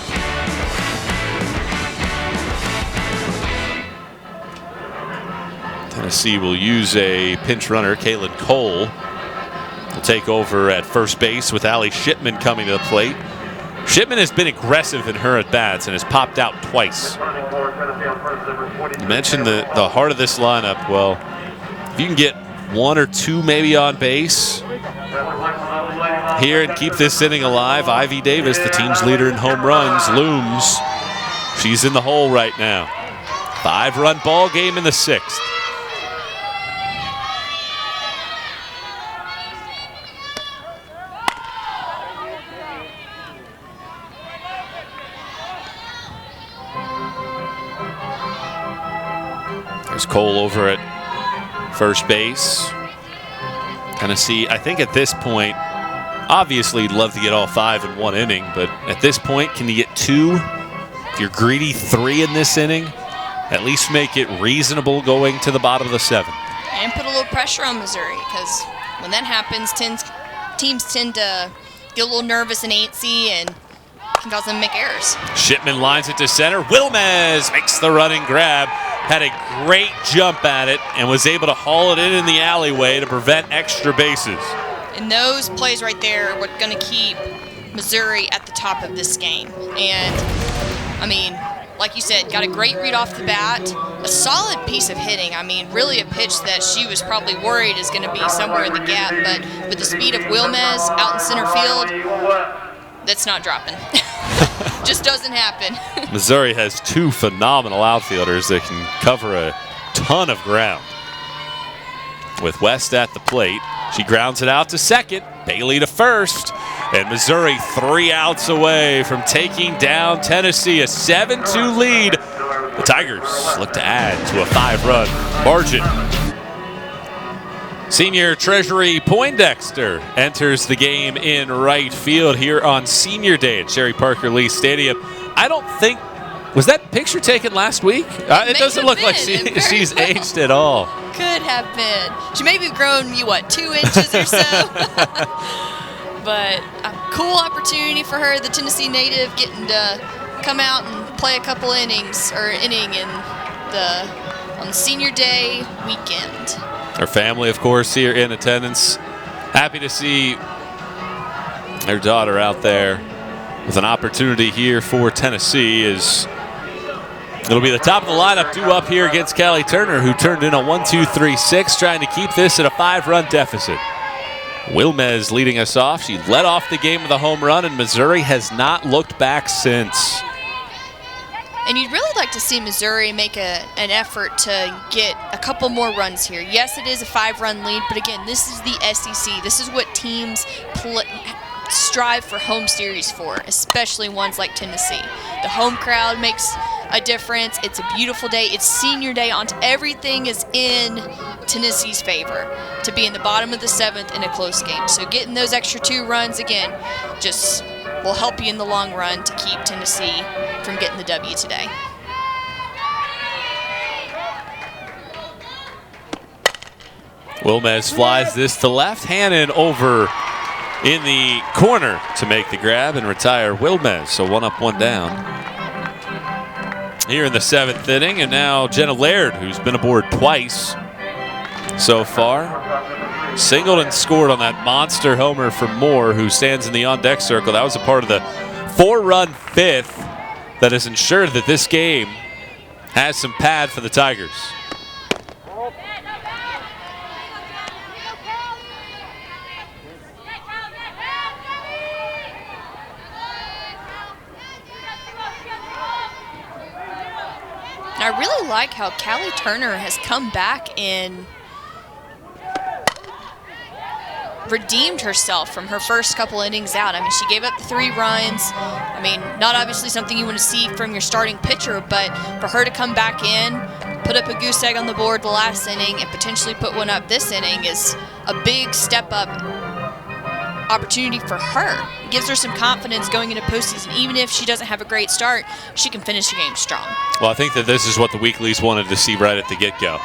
Speaker 2: Tennessee will use a pinch runner. Kaylin Cole will take over at first base with Allie Shipman coming to the plate. Shipman has been aggressive in her at-bats and has popped out twice. You mentioned the heart of this lineup. Well, if you can get 1 or 2 maybe on base here and keep this inning alive, Ivy Davis, the team's leader in home runs, looms. She's in the hole right now. 5-run ball game in the 6th. There's Cole over at first base. Tennessee, I think at this point, obviously you'd love to get all 5 in 1 inning, but at this point, can you get 2? If you're greedy, 3 in this inning, at least make it reasonable going to the bottom of the 7th.
Speaker 1: And put a little pressure on Missouri, because when that happens, teams tend to get a little nervous and antsy and can cause them to make errors.
Speaker 2: Shipman lines it to center. Wilmez makes the running grab. Had a great jump at it and was able to haul it in the alleyway to prevent extra bases.
Speaker 1: And those plays right there are what's going to keep Missouri at the top of this game. And, I mean, like you said, got a great read off the bat, a solid piece of hitting. I mean, really a pitch that she was probably worried is going to be somewhere in the gap, but with the speed of Wilmez out in center field, that's not dropping. Just doesn't happen.
Speaker 2: Missouri has 2 phenomenal outfielders that can cover a ton of ground. With West at the plate, she grounds it out to second, Bailey to first, and Missouri 3 outs away from taking down Tennessee, a 7-2 lead. The Tigers look to add to a 5-run margin. Senior Treasury Poindexter enters the game in right field here on Senior Day at Sherry Parker Lee Stadium. I don't think, was that picture taken last week? It doesn't look like she's aged at all.
Speaker 1: Could have been. She may be grown, 2 inches or so. But a cool opportunity for her, the Tennessee native, getting to come out and play a couple innings, or inning on Senior Day weekend.
Speaker 2: Her family, of course, here in attendance. Happy to see her daughter out there with an opportunity here for Tennessee. As it'll be the top of the lineup due up here against Callie Turner, who turned in a 1-2-3-6, trying to keep this at a 5-run deficit. Wilmez leading us off. She led off the game with a home run, and Missouri has not looked back since.
Speaker 1: And you'd really like to see Missouri make an effort to get a couple more runs here. Yes, it is a 5-run lead, but again, this is the SEC. This is what teams strive for home series for, especially ones like Tennessee. The home crowd makes a difference. It's a beautiful day. It's Senior Day. Everything is in Tennessee's favor to be in the bottom of the 7th in a close game. So getting those extra 2 runs, again, just will help you in the long run to keep Tennessee from getting the W today.
Speaker 2: Wilmez flies this to left. Hannon over in the corner to make the grab and retire Wilmez. So 1 up, 1 down. Here in the 7th inning, and now Jenna Laird, who's been aboard twice so far. Singled and scored on that monster homer for Moore, who stands in the on-deck circle. That was a part of the 4-run 5th that has ensured that this game has some pad for the Tigers.
Speaker 1: I really like how Callie Turner has come back and redeemed herself from her first couple innings out. I mean, she gave up the 3 runs. I mean, not obviously something you want to see from your starting pitcher, but for her to come back in, put up a goose egg on the board the last inning, and potentially put one up this inning is a big step up opportunity for her. It gives her some confidence going into postseason. Even if she doesn't have a great start, she can finish the game strong.
Speaker 2: Well, I think that this is what the weeklies wanted to see right at the get-go.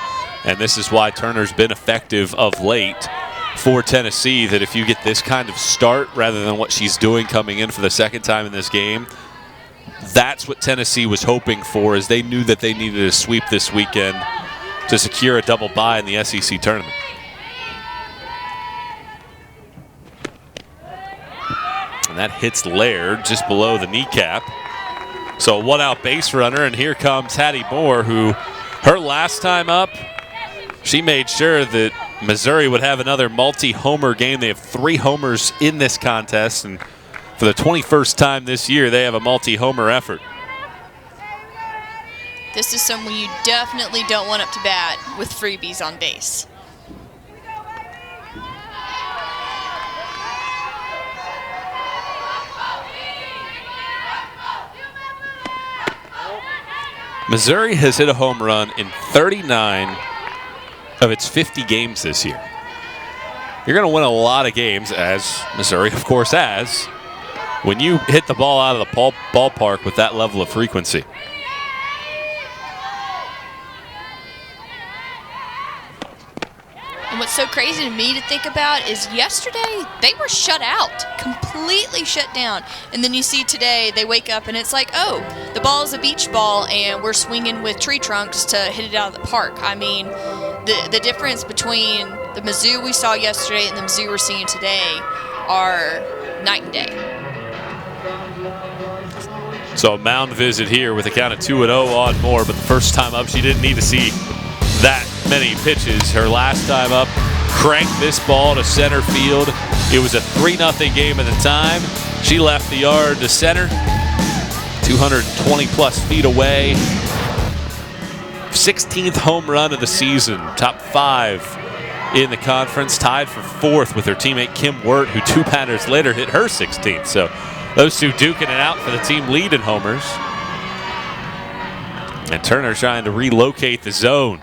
Speaker 2: And this is why Turner's been effective of late for Tennessee, that if you get this kind of start rather than what she's doing coming in for the 2nd time in this game, that's what Tennessee was hoping for, as they knew that they needed a sweep this weekend to secure a double bye in the SEC tournament. And that hits Laird just below the kneecap. So a 1-out base runner, and here comes Hattie Moore, who her last time up, she made sure that Missouri would have another multi-homer game. They have 3 homers in this contest, and for the 21st time this year, they have a multi-homer effort.
Speaker 1: This is someone you definitely don't want up to bat with freebies on base.
Speaker 2: Missouri has hit a home run in 39 of its 50 games this year. You're going to win a lot of games, as Missouri, of course, has, when you hit the ball out of the ballpark with that level of frequency.
Speaker 1: And what's so crazy to me to think about is yesterday they were shut out, completely shut down. And then you see today they wake up and it's like, oh, the ball is a beach ball and we're swinging with tree trunks to hit it out of the park. I mean, the difference between the Mizzou we saw yesterday and the Mizzou we're seeing today are night and day.
Speaker 2: So a mound visit here with a count of 2-0 on Moore, but the first time up she didn't need to see that many pitches. Her last time up, cranked this ball to center field. It was a 3-0 game at the time. She left the yard to center, 220 plus feet away. 16th home run of the season, top 5 in the conference, tied for 4th with her teammate Kim Wirt, who 2 batters later hit her 16th. So those two duking it out for the team lead in homers. And Turner trying to relocate the zone.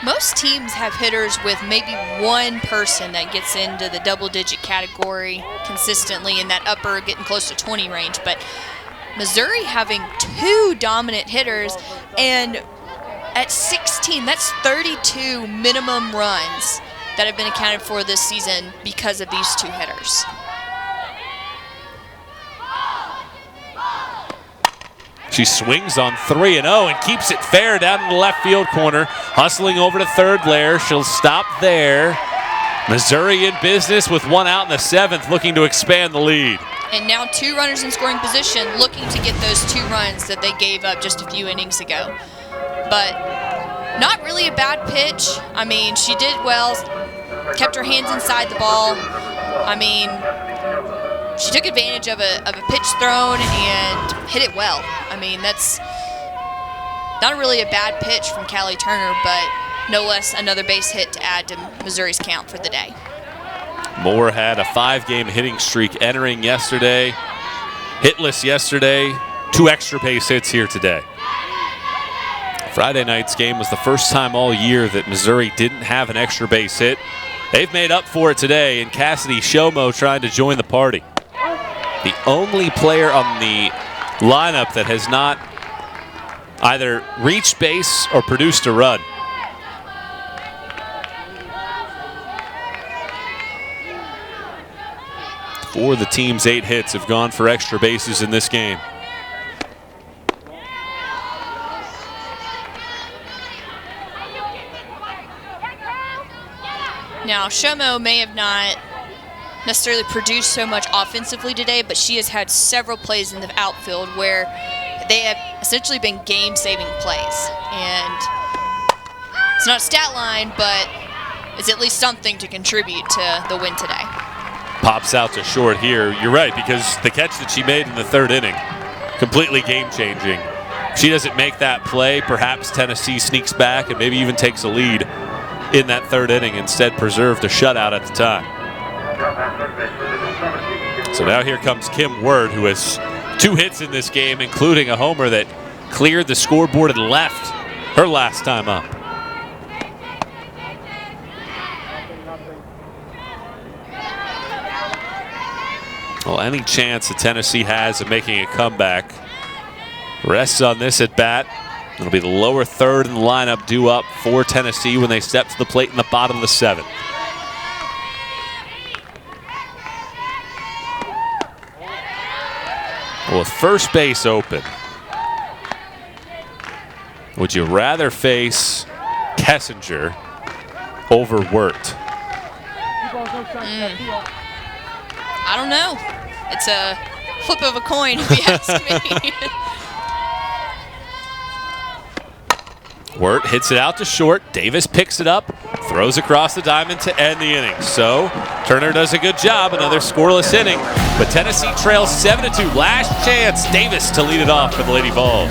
Speaker 1: Most teams have hitters with maybe one person that gets into the double-digit category consistently in that upper, getting close to 20 range. But Missouri having 2 dominant hitters, and at 16, that's 32 minimum runs that have been accounted for this season because of these 2 hitters.
Speaker 2: She swings on 3-0 and keeps it fair down in the left field corner. Hustling over to third Blair. She'll stop there. Missouri in business with 1 out in the 7th, looking to expand the lead.
Speaker 1: And now 2 runners in scoring position, looking to get those 2 runs that they gave up just a few innings ago. But not really a bad pitch. I mean, she did well, kept her hands inside the ball. I mean, she took advantage of a pitch thrown and hit it well. I mean, that's not really a bad pitch from Callie Turner, but no less another base hit to add to Missouri's count for the day.
Speaker 2: Moore had a 5-game hitting streak entering yesterday. Hitless yesterday, 2 extra base hits here today. Friday night's game was the first time all year that Missouri didn't have an extra base hit. They've made up for it today, and Cassidy Shomo trying to join the party. The only player on the lineup that has not either reached base or produced a run. Four of the team's 8 hits have gone for extra bases in this game.
Speaker 1: Now, Shomo may have not necessarily produced so much offensively today, but she has had several plays in the outfield where they have essentially been game-saving plays. And it's not a stat line, but it's at least something to contribute to the win today.
Speaker 2: Pops out to short here. You're right, because the catch that she made in the 3rd inning, completely game-changing. If she doesn't make that play, perhaps Tennessee sneaks back and maybe even takes a lead in that 3rd inning, instead preserved a shutout at the time. So now here comes Kim Wirt, who has 2 hits in this game, including a homer that cleared the scoreboard and left her last time up. Well, any chance that Tennessee has of making a comeback rests on this at bat. It'll be the lower 3rd in the lineup due up for Tennessee when they step to the plate in the bottom of the 7th. Well, with first base open, would you rather face Kessinger over Wirt?
Speaker 1: I don't know. It's a flip of a coin, if you ask me.
Speaker 2: Wirt hits it out to short. Davis picks it up, throws across the diamond to end the inning. So Turner does a good job. Another scoreless inning. But Tennessee trails 7-2. Last chance, Davis to lead it off for the Lady Vols.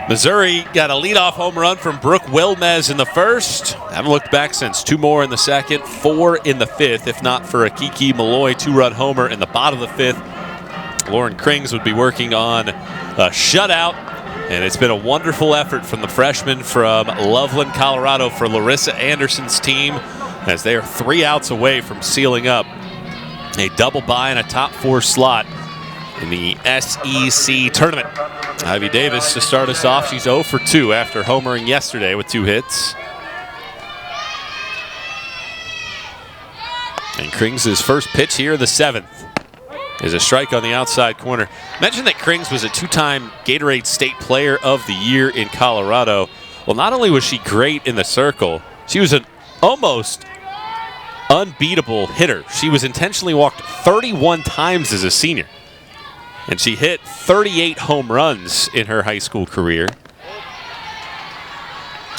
Speaker 2: Missouri got a leadoff home run from Brooke Wilmez in the 1st. Haven't looked back since. 2 more in the 2nd, 4 in the 5th, if not for a Kiki Malloy 2-run homer in the bottom of the 5th. Lauren Krings would be working on a shutout, and it's been a wonderful effort from the freshman from Loveland, Colorado for Larissa Anderson's team, as they are 3 outs away from sealing up a double bye in a top 4 slot in the SEC tournament. Ivy Davis to start us off. She's 0 for 2 after homering yesterday with 2 hits. And Krings' first pitch here in the 7th is a strike on the outside corner. Mentioned that Krings was a 2-time Gatorade State Player of the Year in Colorado. Well, not only was she great in the circle, she was an almost unbeatable hitter. She was intentionally walked 31 times as a senior. And she hit 38 home runs in her high school career.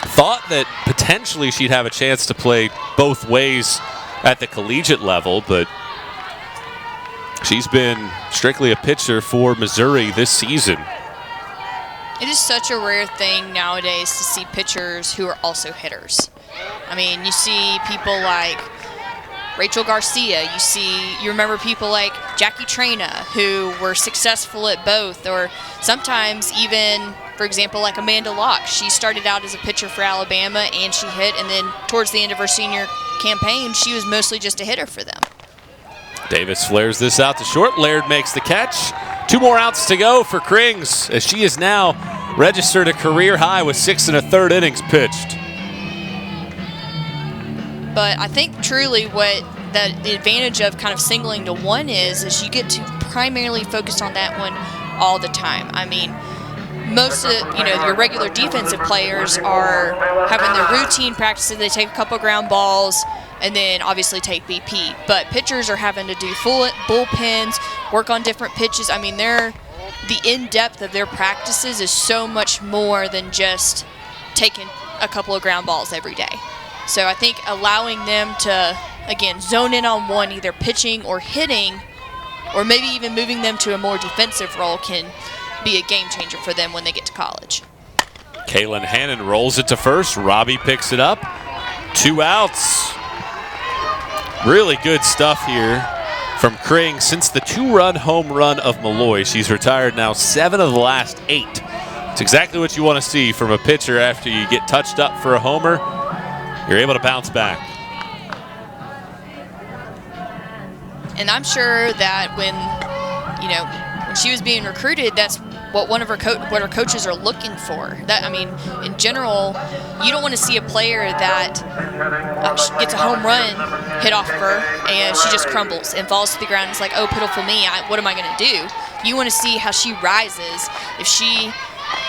Speaker 2: Thought that potentially she'd have a chance to play both ways at the collegiate level, but she's been strictly a pitcher for Missouri this season.
Speaker 1: It is such a rare thing nowadays to see pitchers who are also hitters. I mean, you see people like Rachel Garcia, you remember people like Jackie Trina who were successful at both, or sometimes even, for example, like Amanda Locke. She started out as a pitcher for Alabama and she hit, and then towards the end of her senior campaign, she was mostly just a hitter for them.
Speaker 2: Davis flares this out to short. Laird makes the catch. 2 more outs to go for Krings, as she has now registered a career high with 6 1/3 innings pitched.
Speaker 1: But I think truly what the advantage of kind of singling to one is you get to primarily focus on that one all the time. I mean, most of your regular defensive players are having their routine practices. They take a couple ground balls and then obviously take BP. But pitchers are having to do full bullpens, work on different pitches. I mean, the in-depth of their practices is so much more than just taking a couple of ground balls every day. So I think allowing them to, again, zone in on one, either pitching or hitting, or maybe even moving them to a more defensive role can be a game changer for them when they get to college.
Speaker 2: Kaylin Hannon rolls it to first. Robbie picks it up. 2 outs. Really good stuff here from Krings. Since the 2-run home run of Malloy, she's retired now 7 of the last 8. It's exactly what you want to see from a pitcher after you get touched up for a homer. You're able to bounce back.
Speaker 1: And I'm sure that when she was being recruited, that's what what her coaches are looking for. That, I mean, in general, you don't want to see a player that gets a home run hit off of her and she just crumbles and falls to the ground. It's like, oh, pitiful me, what am I going to do? You want to see how she rises. If she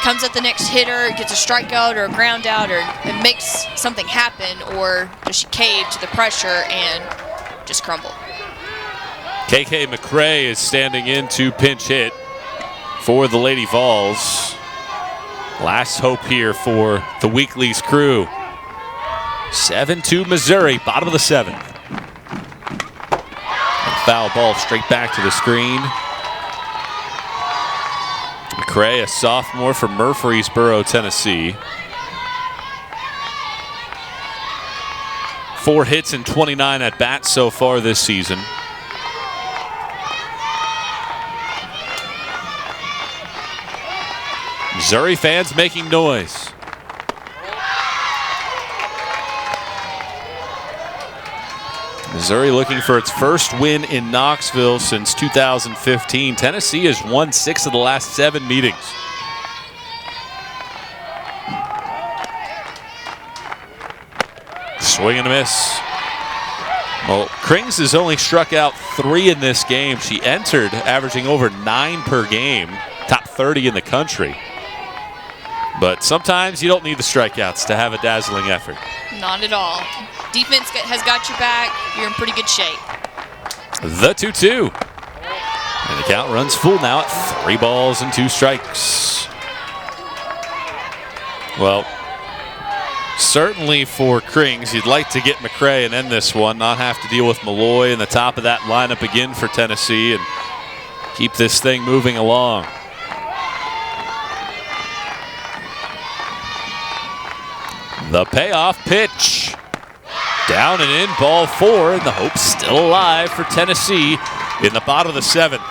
Speaker 1: comes at the next hitter, gets a strikeout or a ground out, or it makes something happen, or does she cave to the pressure and just crumble?
Speaker 2: KK McCray is standing in to pinch hit for the Lady Vols. Last hope here for the Weekly's crew. 7-2 Missouri, bottom of the 7th. And foul ball straight back to the screen. McCray, a sophomore from Murfreesboro, Tennessee. 4 hits and 29 at bats so far this season. Missouri fans making noise. Missouri looking for its first win in Knoxville since 2015. Tennessee has won 6 of the last 7 meetings. Swing and a miss. Well, Krings has only struck out 3 in this game. She entered averaging over 9 per game, top 30 in the country. But sometimes you don't need the strikeouts to have a dazzling effort.
Speaker 1: Not at all. Defense has got your back. You're in pretty good shape.
Speaker 2: The 2-2. And the count runs full now at 3 balls and 2 strikes. Well, certainly for Krings, you'd like to get McCray and end this one, not have to deal with Malloy in the top of that lineup again for Tennessee, and keep this thing moving along. The payoff pitch. Down and in, ball 4, and the hope's still alive for Tennessee in the bottom of the 7th.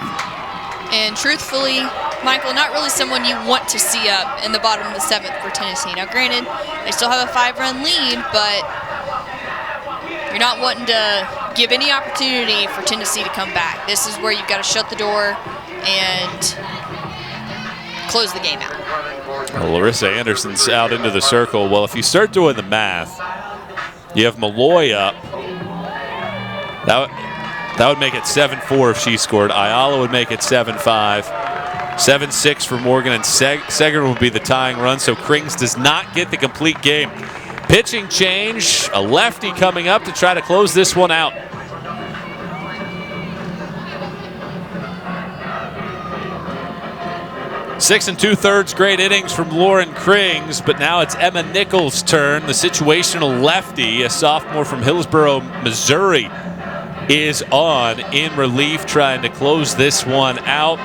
Speaker 1: And truthfully, Michael, not really someone you want to see up in the bottom of the 7th for Tennessee. Now, granted, they still have a 5-run lead, but you're not wanting to give any opportunity for Tennessee to come back. This is where you've got to shut the door and close the game out.
Speaker 2: Well, Larissa Anderson's out into the circle. Well, if you start doing the math, you have Malloy up. That would make it 7-4 if she scored. Ayala would make it 7-5. 7-6 for Morgan, and Seger will be the tying run, so Krings does not get the complete game. Pitching change, a lefty coming up to try to close this one out. Six and 2/3 great innings from Lauren Krings, but now it's Emma Nichols' turn. The situational lefty, a sophomore from Hillsboro, Missouri, is on in relief, trying to close this one out.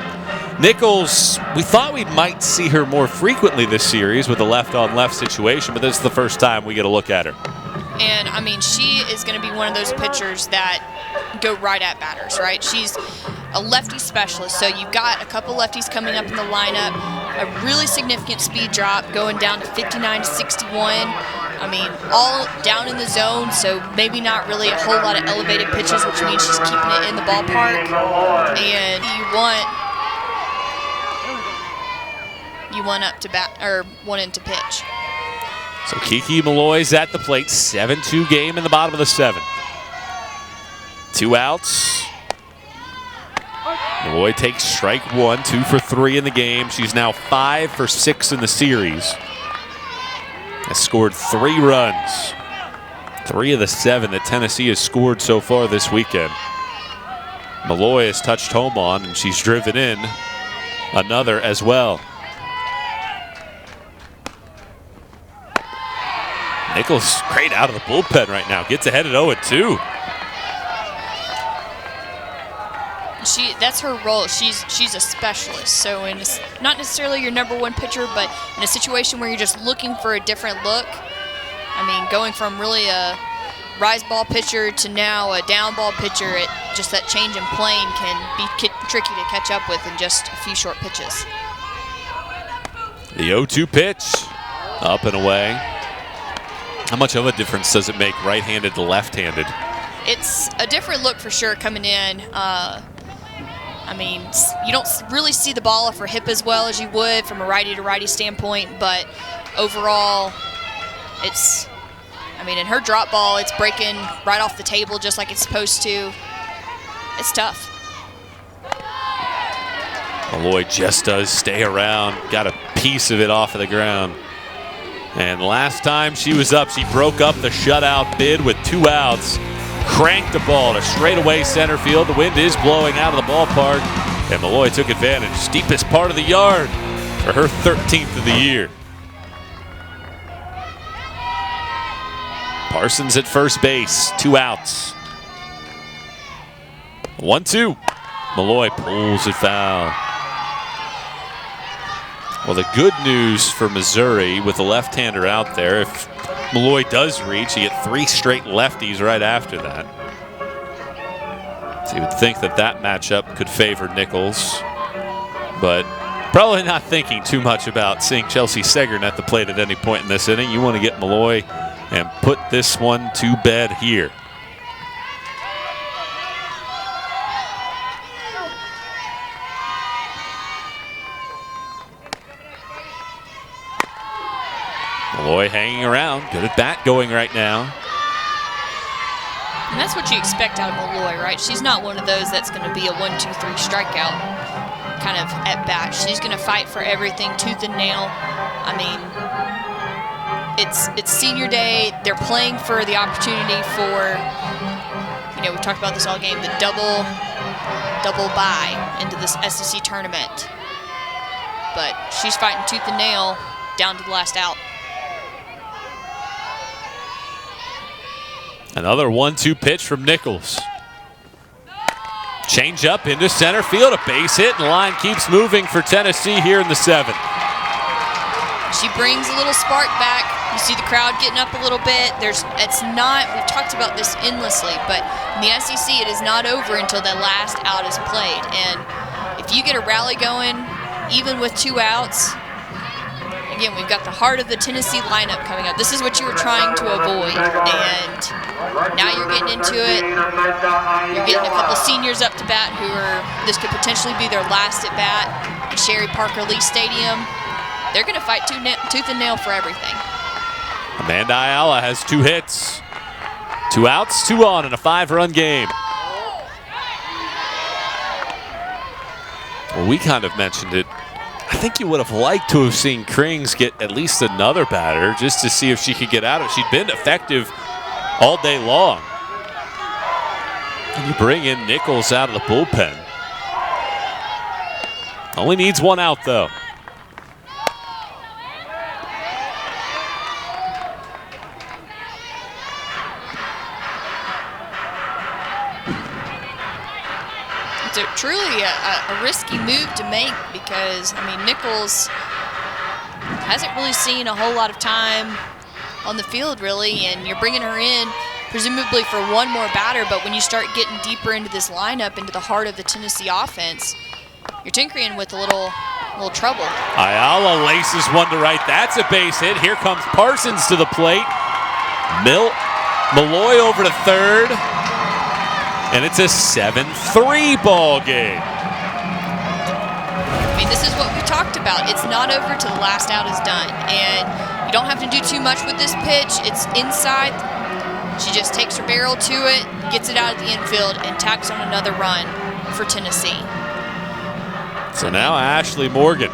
Speaker 2: Nichols, we thought we might see her more frequently this series with a left-on-left situation, but this is the first time we get a look at her.
Speaker 1: And, I mean, she is going to be one of those pitchers that go right at batters, right? She's a lefty specialist, so you've got a couple lefties coming up in the lineup, a really significant speed drop going down to 59 to 61. I mean, all down in the zone, so maybe not really a whole lot of elevated pitches, which means she's keeping it in the ballpark. And you want up to bat, or one in to pitch.
Speaker 2: So Kiki Malloy's at the plate, 7-2 game in the bottom of the 7th. 2 outs. Malloy takes strike 1, 2 for 3 in the game. She's now 5 for 6 in the series. Has scored 3 runs. 3 of the 7 that Tennessee has scored so far this weekend. Malloy has touched home on, and she's driven in another as well. Nichols great out of the bullpen right now. Gets ahead at 0-2.
Speaker 1: That's her role. She's a specialist. So not necessarily your #1 pitcher, but in a situation where you're just looking for a different look. I mean, going from really a rise ball pitcher to now a down ball pitcher, just that change in plane can be tricky to catch up with in just a few short pitches.
Speaker 2: The 0-2 pitch, up and away. How much of a difference does it make right-handed to left-handed?
Speaker 1: It's a different look for sure coming in. I mean, you don't really see the ball off her hip as well as you would from a righty-to-righty standpoint, but overall, I mean, in her drop ball, it's breaking right off the table just like it's supposed to. It's tough.
Speaker 2: Malloy just does stay around, got a piece of it off of the ground. And last time she was up, she broke up the shutout bid with 2 outs. Cranked the ball to straightaway center field. The wind is blowing out of the ballpark, and Malloy took advantage. Deepest part of the yard for her 13th of the year. Parsons at first base, 2 outs. 1-2. Malloy pulls it foul. Well, the good news for Missouri with the left-hander out there, if Malloy does reach, you get 3 straight lefties right after that. So you would think that that matchup could favor Nichols, but probably not thinking too much about seeing Chelsea Segern at the plate at any point in this inning. You want to get Malloy and put this one to bed here. Malloy hanging around, good at bat going right now.
Speaker 1: And that's what you expect out of Malloy, right? She's not one of those that's going to be a 1-2-3 strikeout kind of at bat. She's going to fight for everything tooth and nail. I mean, it's senior day. They're playing for the opportunity for, we've talked about this all game, the double bye into this SEC tournament. But she's fighting tooth and nail down to the last out.
Speaker 2: Another 1-2 pitch from Nichols. Change up into center field, a base hit, and the line keeps moving for Tennessee here in the 7th.
Speaker 1: She brings a little spark back. You see the crowd getting up a little bit. We've talked about this endlessly, but in the SEC, it is not over until that last out is played. And if you get a rally going, even with 2 outs, again, we've got the heart of the Tennessee lineup coming up. This is what you were trying to avoid, and now you're getting into it. You're getting a couple seniors up to bat this could potentially be their last at bat at Sherry Parker Lee Stadium. They're going to fight tooth and nail for everything.
Speaker 2: Amanda Ayala has 2 hits, 2 outs, 2 on in a 5-run game. Well, we kind of mentioned it. I think you would have liked to have seen Krings get at least another batter just to see if she could get out of it. She'd been effective all day long. And you bring in Nichols out of the bullpen. Only needs 1 out, though.
Speaker 1: It's truly a risky move to make because, I mean, Nichols hasn't really seen a whole lot of time on the field, really, and you're bringing her in presumably for 1 more batter, but when you start getting deeper into this lineup, into the heart of the Tennessee offense, you're tinkering with a little trouble.
Speaker 2: Ayala laces 1 to right. That's a base hit. Here comes Parsons to the plate. Malloy over to third. And it's a 7-3 ball game.
Speaker 1: I mean, this is what we talked about. It's not over till the last out is done. And you don't have to do too much with this pitch. It's inside. She just takes her barrel to it, gets it out of the infield, and tacks on another run for Tennessee.
Speaker 2: So now Ashley Morgan.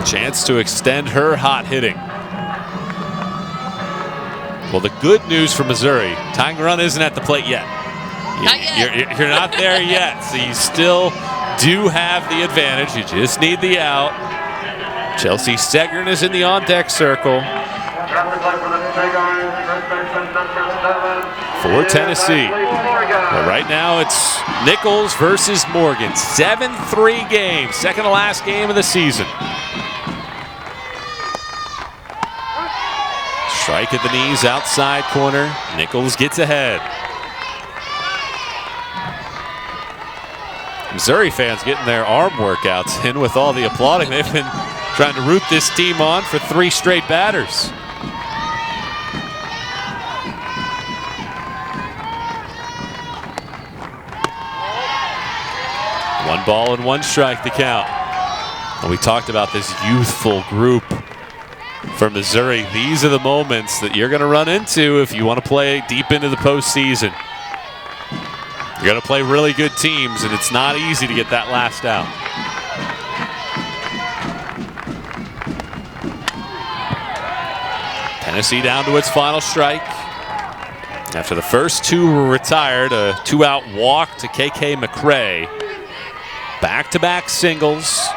Speaker 2: Chance to extend her hot hitting. Well, the good news for Missouri, tying run isn't at the plate yet.
Speaker 1: Not yet.
Speaker 2: You're not there yet, so you still do have the advantage. You just need the out. Chelsea Stegern is in the on-deck circle for Tennessee. But right now it's Nichols versus Morgan. 7-3 game, second to last game of the season. Strike at the knees, outside corner. Nichols gets ahead. Missouri fans getting their arm workouts in with all the applauding. They've been trying to root this team on for 3 straight batters. One ball and 1 strike to count. And we talked about this youthful group for Missouri. These are the moments that you're going to run into if you want to play deep into the postseason. You're going to play really good teams, and it's not easy to get that last out. Tennessee down to its final strike. After the first 2 were retired, a 2-out walk to KK McCray. Back-to-back singles.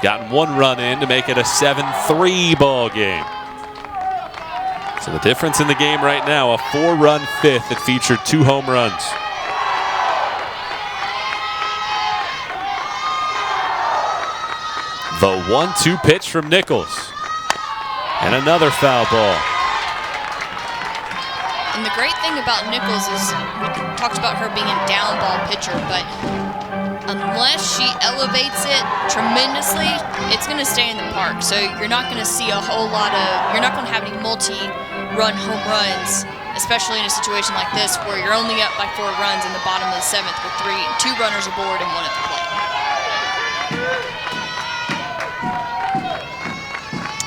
Speaker 2: Gotten 1 run in to make it a 7-3 ball game. So the difference in the game right now, a 4-run 5th that featured 2 home runs. The 1-2 pitch from Nichols. And another foul ball.
Speaker 1: And the great thing about Nichols is we talked about her being a down ball pitcher, but unless she elevates it tremendously, it's going to stay in the park. So you're not going to see a whole lot of, you're not going to have any multi-run home runs, especially in a situation like this where you're only up by 4 runs in the bottom of the 7th with 2 runners aboard and 1 at the plate.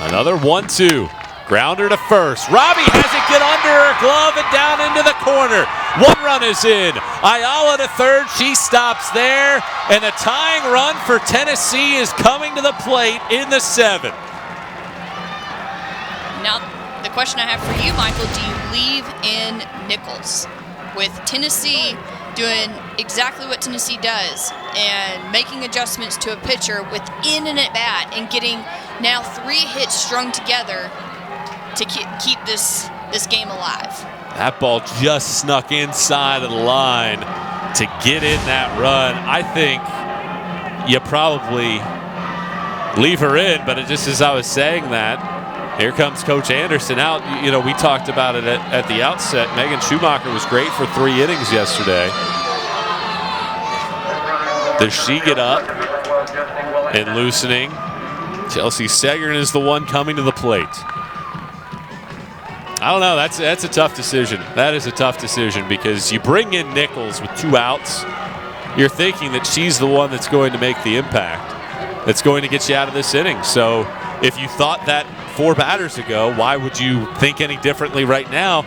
Speaker 2: Another 1-2. Grounder to first. Robbie has it get under her glove and down into the corner. 1 run is in. Ayala to third. She stops there. And the tying run for Tennessee is coming to the plate in the 7th.
Speaker 1: Now, the question I have for you, Michael, do you leave in Nichols? With Tennessee doing exactly what Tennessee does and making adjustments to a pitcher within an at-bat and getting now 3 hits strung together to keep this game alive.
Speaker 2: That ball just snuck inside of the line to get in that run. I think you probably leave her in, but it just as I was saying that, here comes Coach Anderson out. You know, we talked about it at the outset. Megan Schumacher was great for 3 innings yesterday. Does she get up and loosening Chelsea Segern is the one coming to the plate. I don't know. That's a tough decision. That is a tough decision because you bring in Nichols with 2 outs. You're thinking that she's the one that's going to make the impact, that's going to get you out of this inning. So if you thought that 4 batters ago, why would you think any differently right now?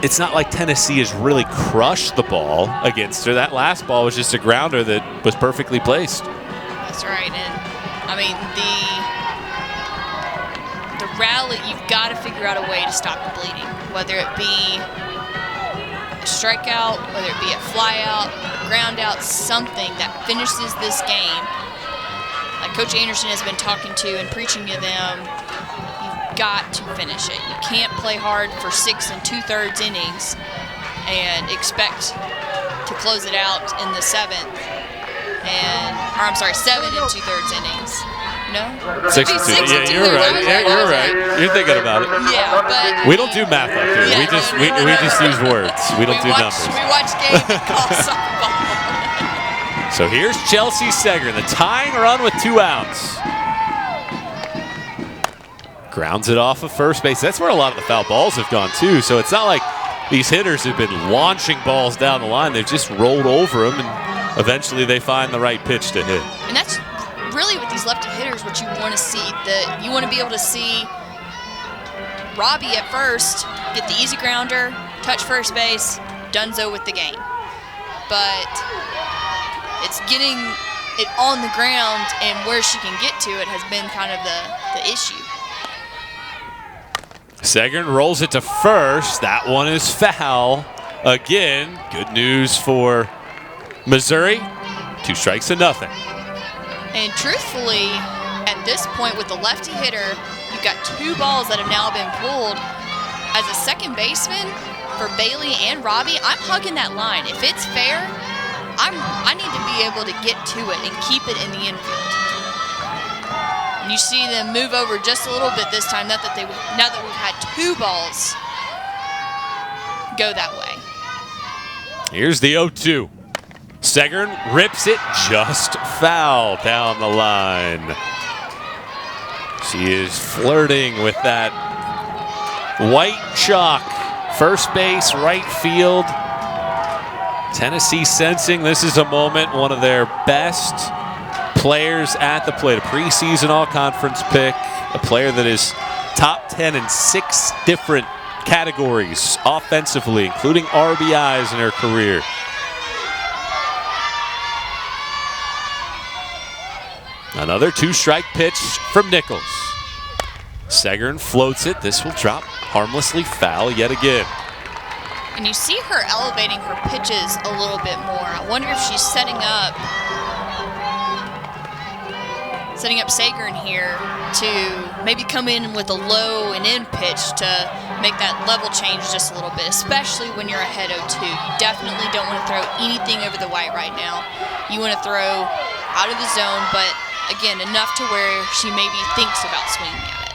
Speaker 2: It's not like Tennessee has really crushed the ball against her. That last ball was just a grounder that was perfectly placed.
Speaker 1: That's right. And I mean, the rally, you've got to figure out a way to stop the bleeding, whether it be a strikeout, whether it be a fly out, a ground out, something that finishes this game. Like Coach Anderson has been talking to and preaching to them, you've got to finish it. You can't play hard for 6 2/3 innings and expect to close it out in the 7th. 7 2/3 innings. No?
Speaker 2: 6 and 2. Yeah, you're right. You're right. You're thinking about it.
Speaker 1: Yeah, but
Speaker 2: we don't do math up here.
Speaker 1: Yeah,
Speaker 2: we just use words. We don't do numbers.
Speaker 1: We watch games and call softball.
Speaker 2: So here's Chelsea Segern, the tying run with 2 outs. Grounds it off of first base. That's where a lot of the foul balls have gone too. So it's not like these hitters have been launching balls down the line. They've just rolled over them, and eventually they find the right pitch to hit.
Speaker 1: And that's really with these lefty hitters what you want to see. You want to be able to see Robbie at first get the easy grounder, touch first base, donezo with the game. But it's getting it on the ground and where she can get to it has been kind of the issue.
Speaker 2: Segern rolls it to first. That one is foul. Again, good news for Missouri. 2 strikes to nothing.
Speaker 1: And truthfully, at this point with the lefty hitter, you've got 2 balls that have now been pulled. As a second baseman for Bailey and Robbie, I'm hugging that line. If it's fair, I need to be able to get to it and keep it in the infield. And you see them move over just a little bit this time, now that we've had 2 balls go that way.
Speaker 2: Here's the 0-2. Segern rips it just foul down the line. She is flirting with that white chalk. First base, right field. Tennessee sensing this is a moment, one of their best players at the plate. A preseason all-conference pick, a player that is top 10 in 6 different categories offensively, including RBIs in her career. Another 2-strike pitch from Nichols. Segern floats it. This will drop harmlessly foul yet again.
Speaker 1: And you see her elevating her pitches a little bit more. I wonder if she's setting up Segern here to maybe come in with a low and in pitch to make that level change just a little bit, especially when you're ahead 0-2. You definitely don't want to throw anything over the white right now. You want to throw out of the zone, but again, enough to where she maybe thinks about swinging at it.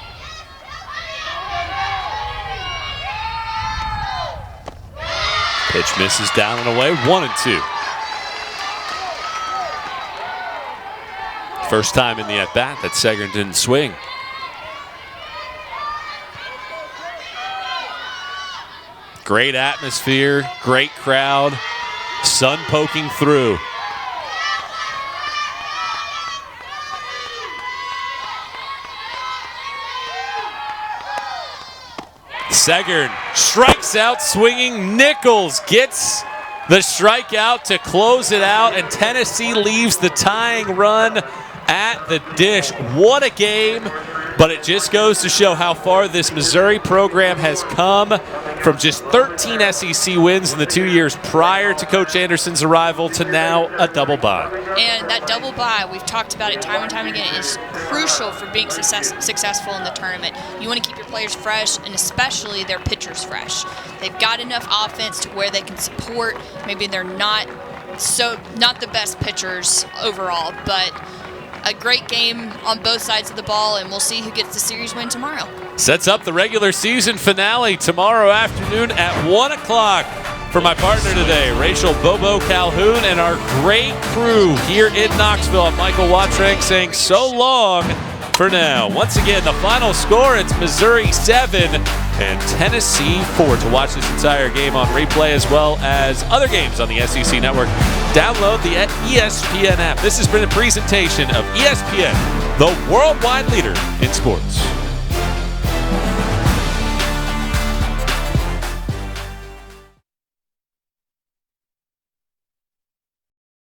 Speaker 2: Pitch misses down and away, 1-2. First time in the at-bat that Segern didn't swing. Great atmosphere, great crowd, sun poking through. Segern strikes out swinging. Nichols gets the strikeout to close it out, and Tennessee leaves the tying run at the dish. What a game, but it just goes to show how far this Missouri program has come from just 13 SEC wins in the 2 years prior to Coach Anderson's arrival to now a double bye.
Speaker 1: And that double bye, we've talked about it time and time again, is crucial for being successful in the tournament. You want to keep your players fresh, and especially their pitchers fresh. They've got enough offense to where they can support. Maybe they're not the best pitchers overall, but a great game on both sides of the ball, and we'll see who gets the series win tomorrow. Sets up the regular season finale tomorrow afternoon at 1 o'clock. For my partner today, Rachel Bobo Calhoun, and our great crew here in Knoxville, I'm Michael Watrank saying so long
Speaker 2: for now. Once again, the final score, it's Missouri 7 and Tennessee 4. To watch this entire game on replay as well as other games on the SEC Network, download the ESPN app. This has been a presentation of ESPN, the worldwide leader in sports.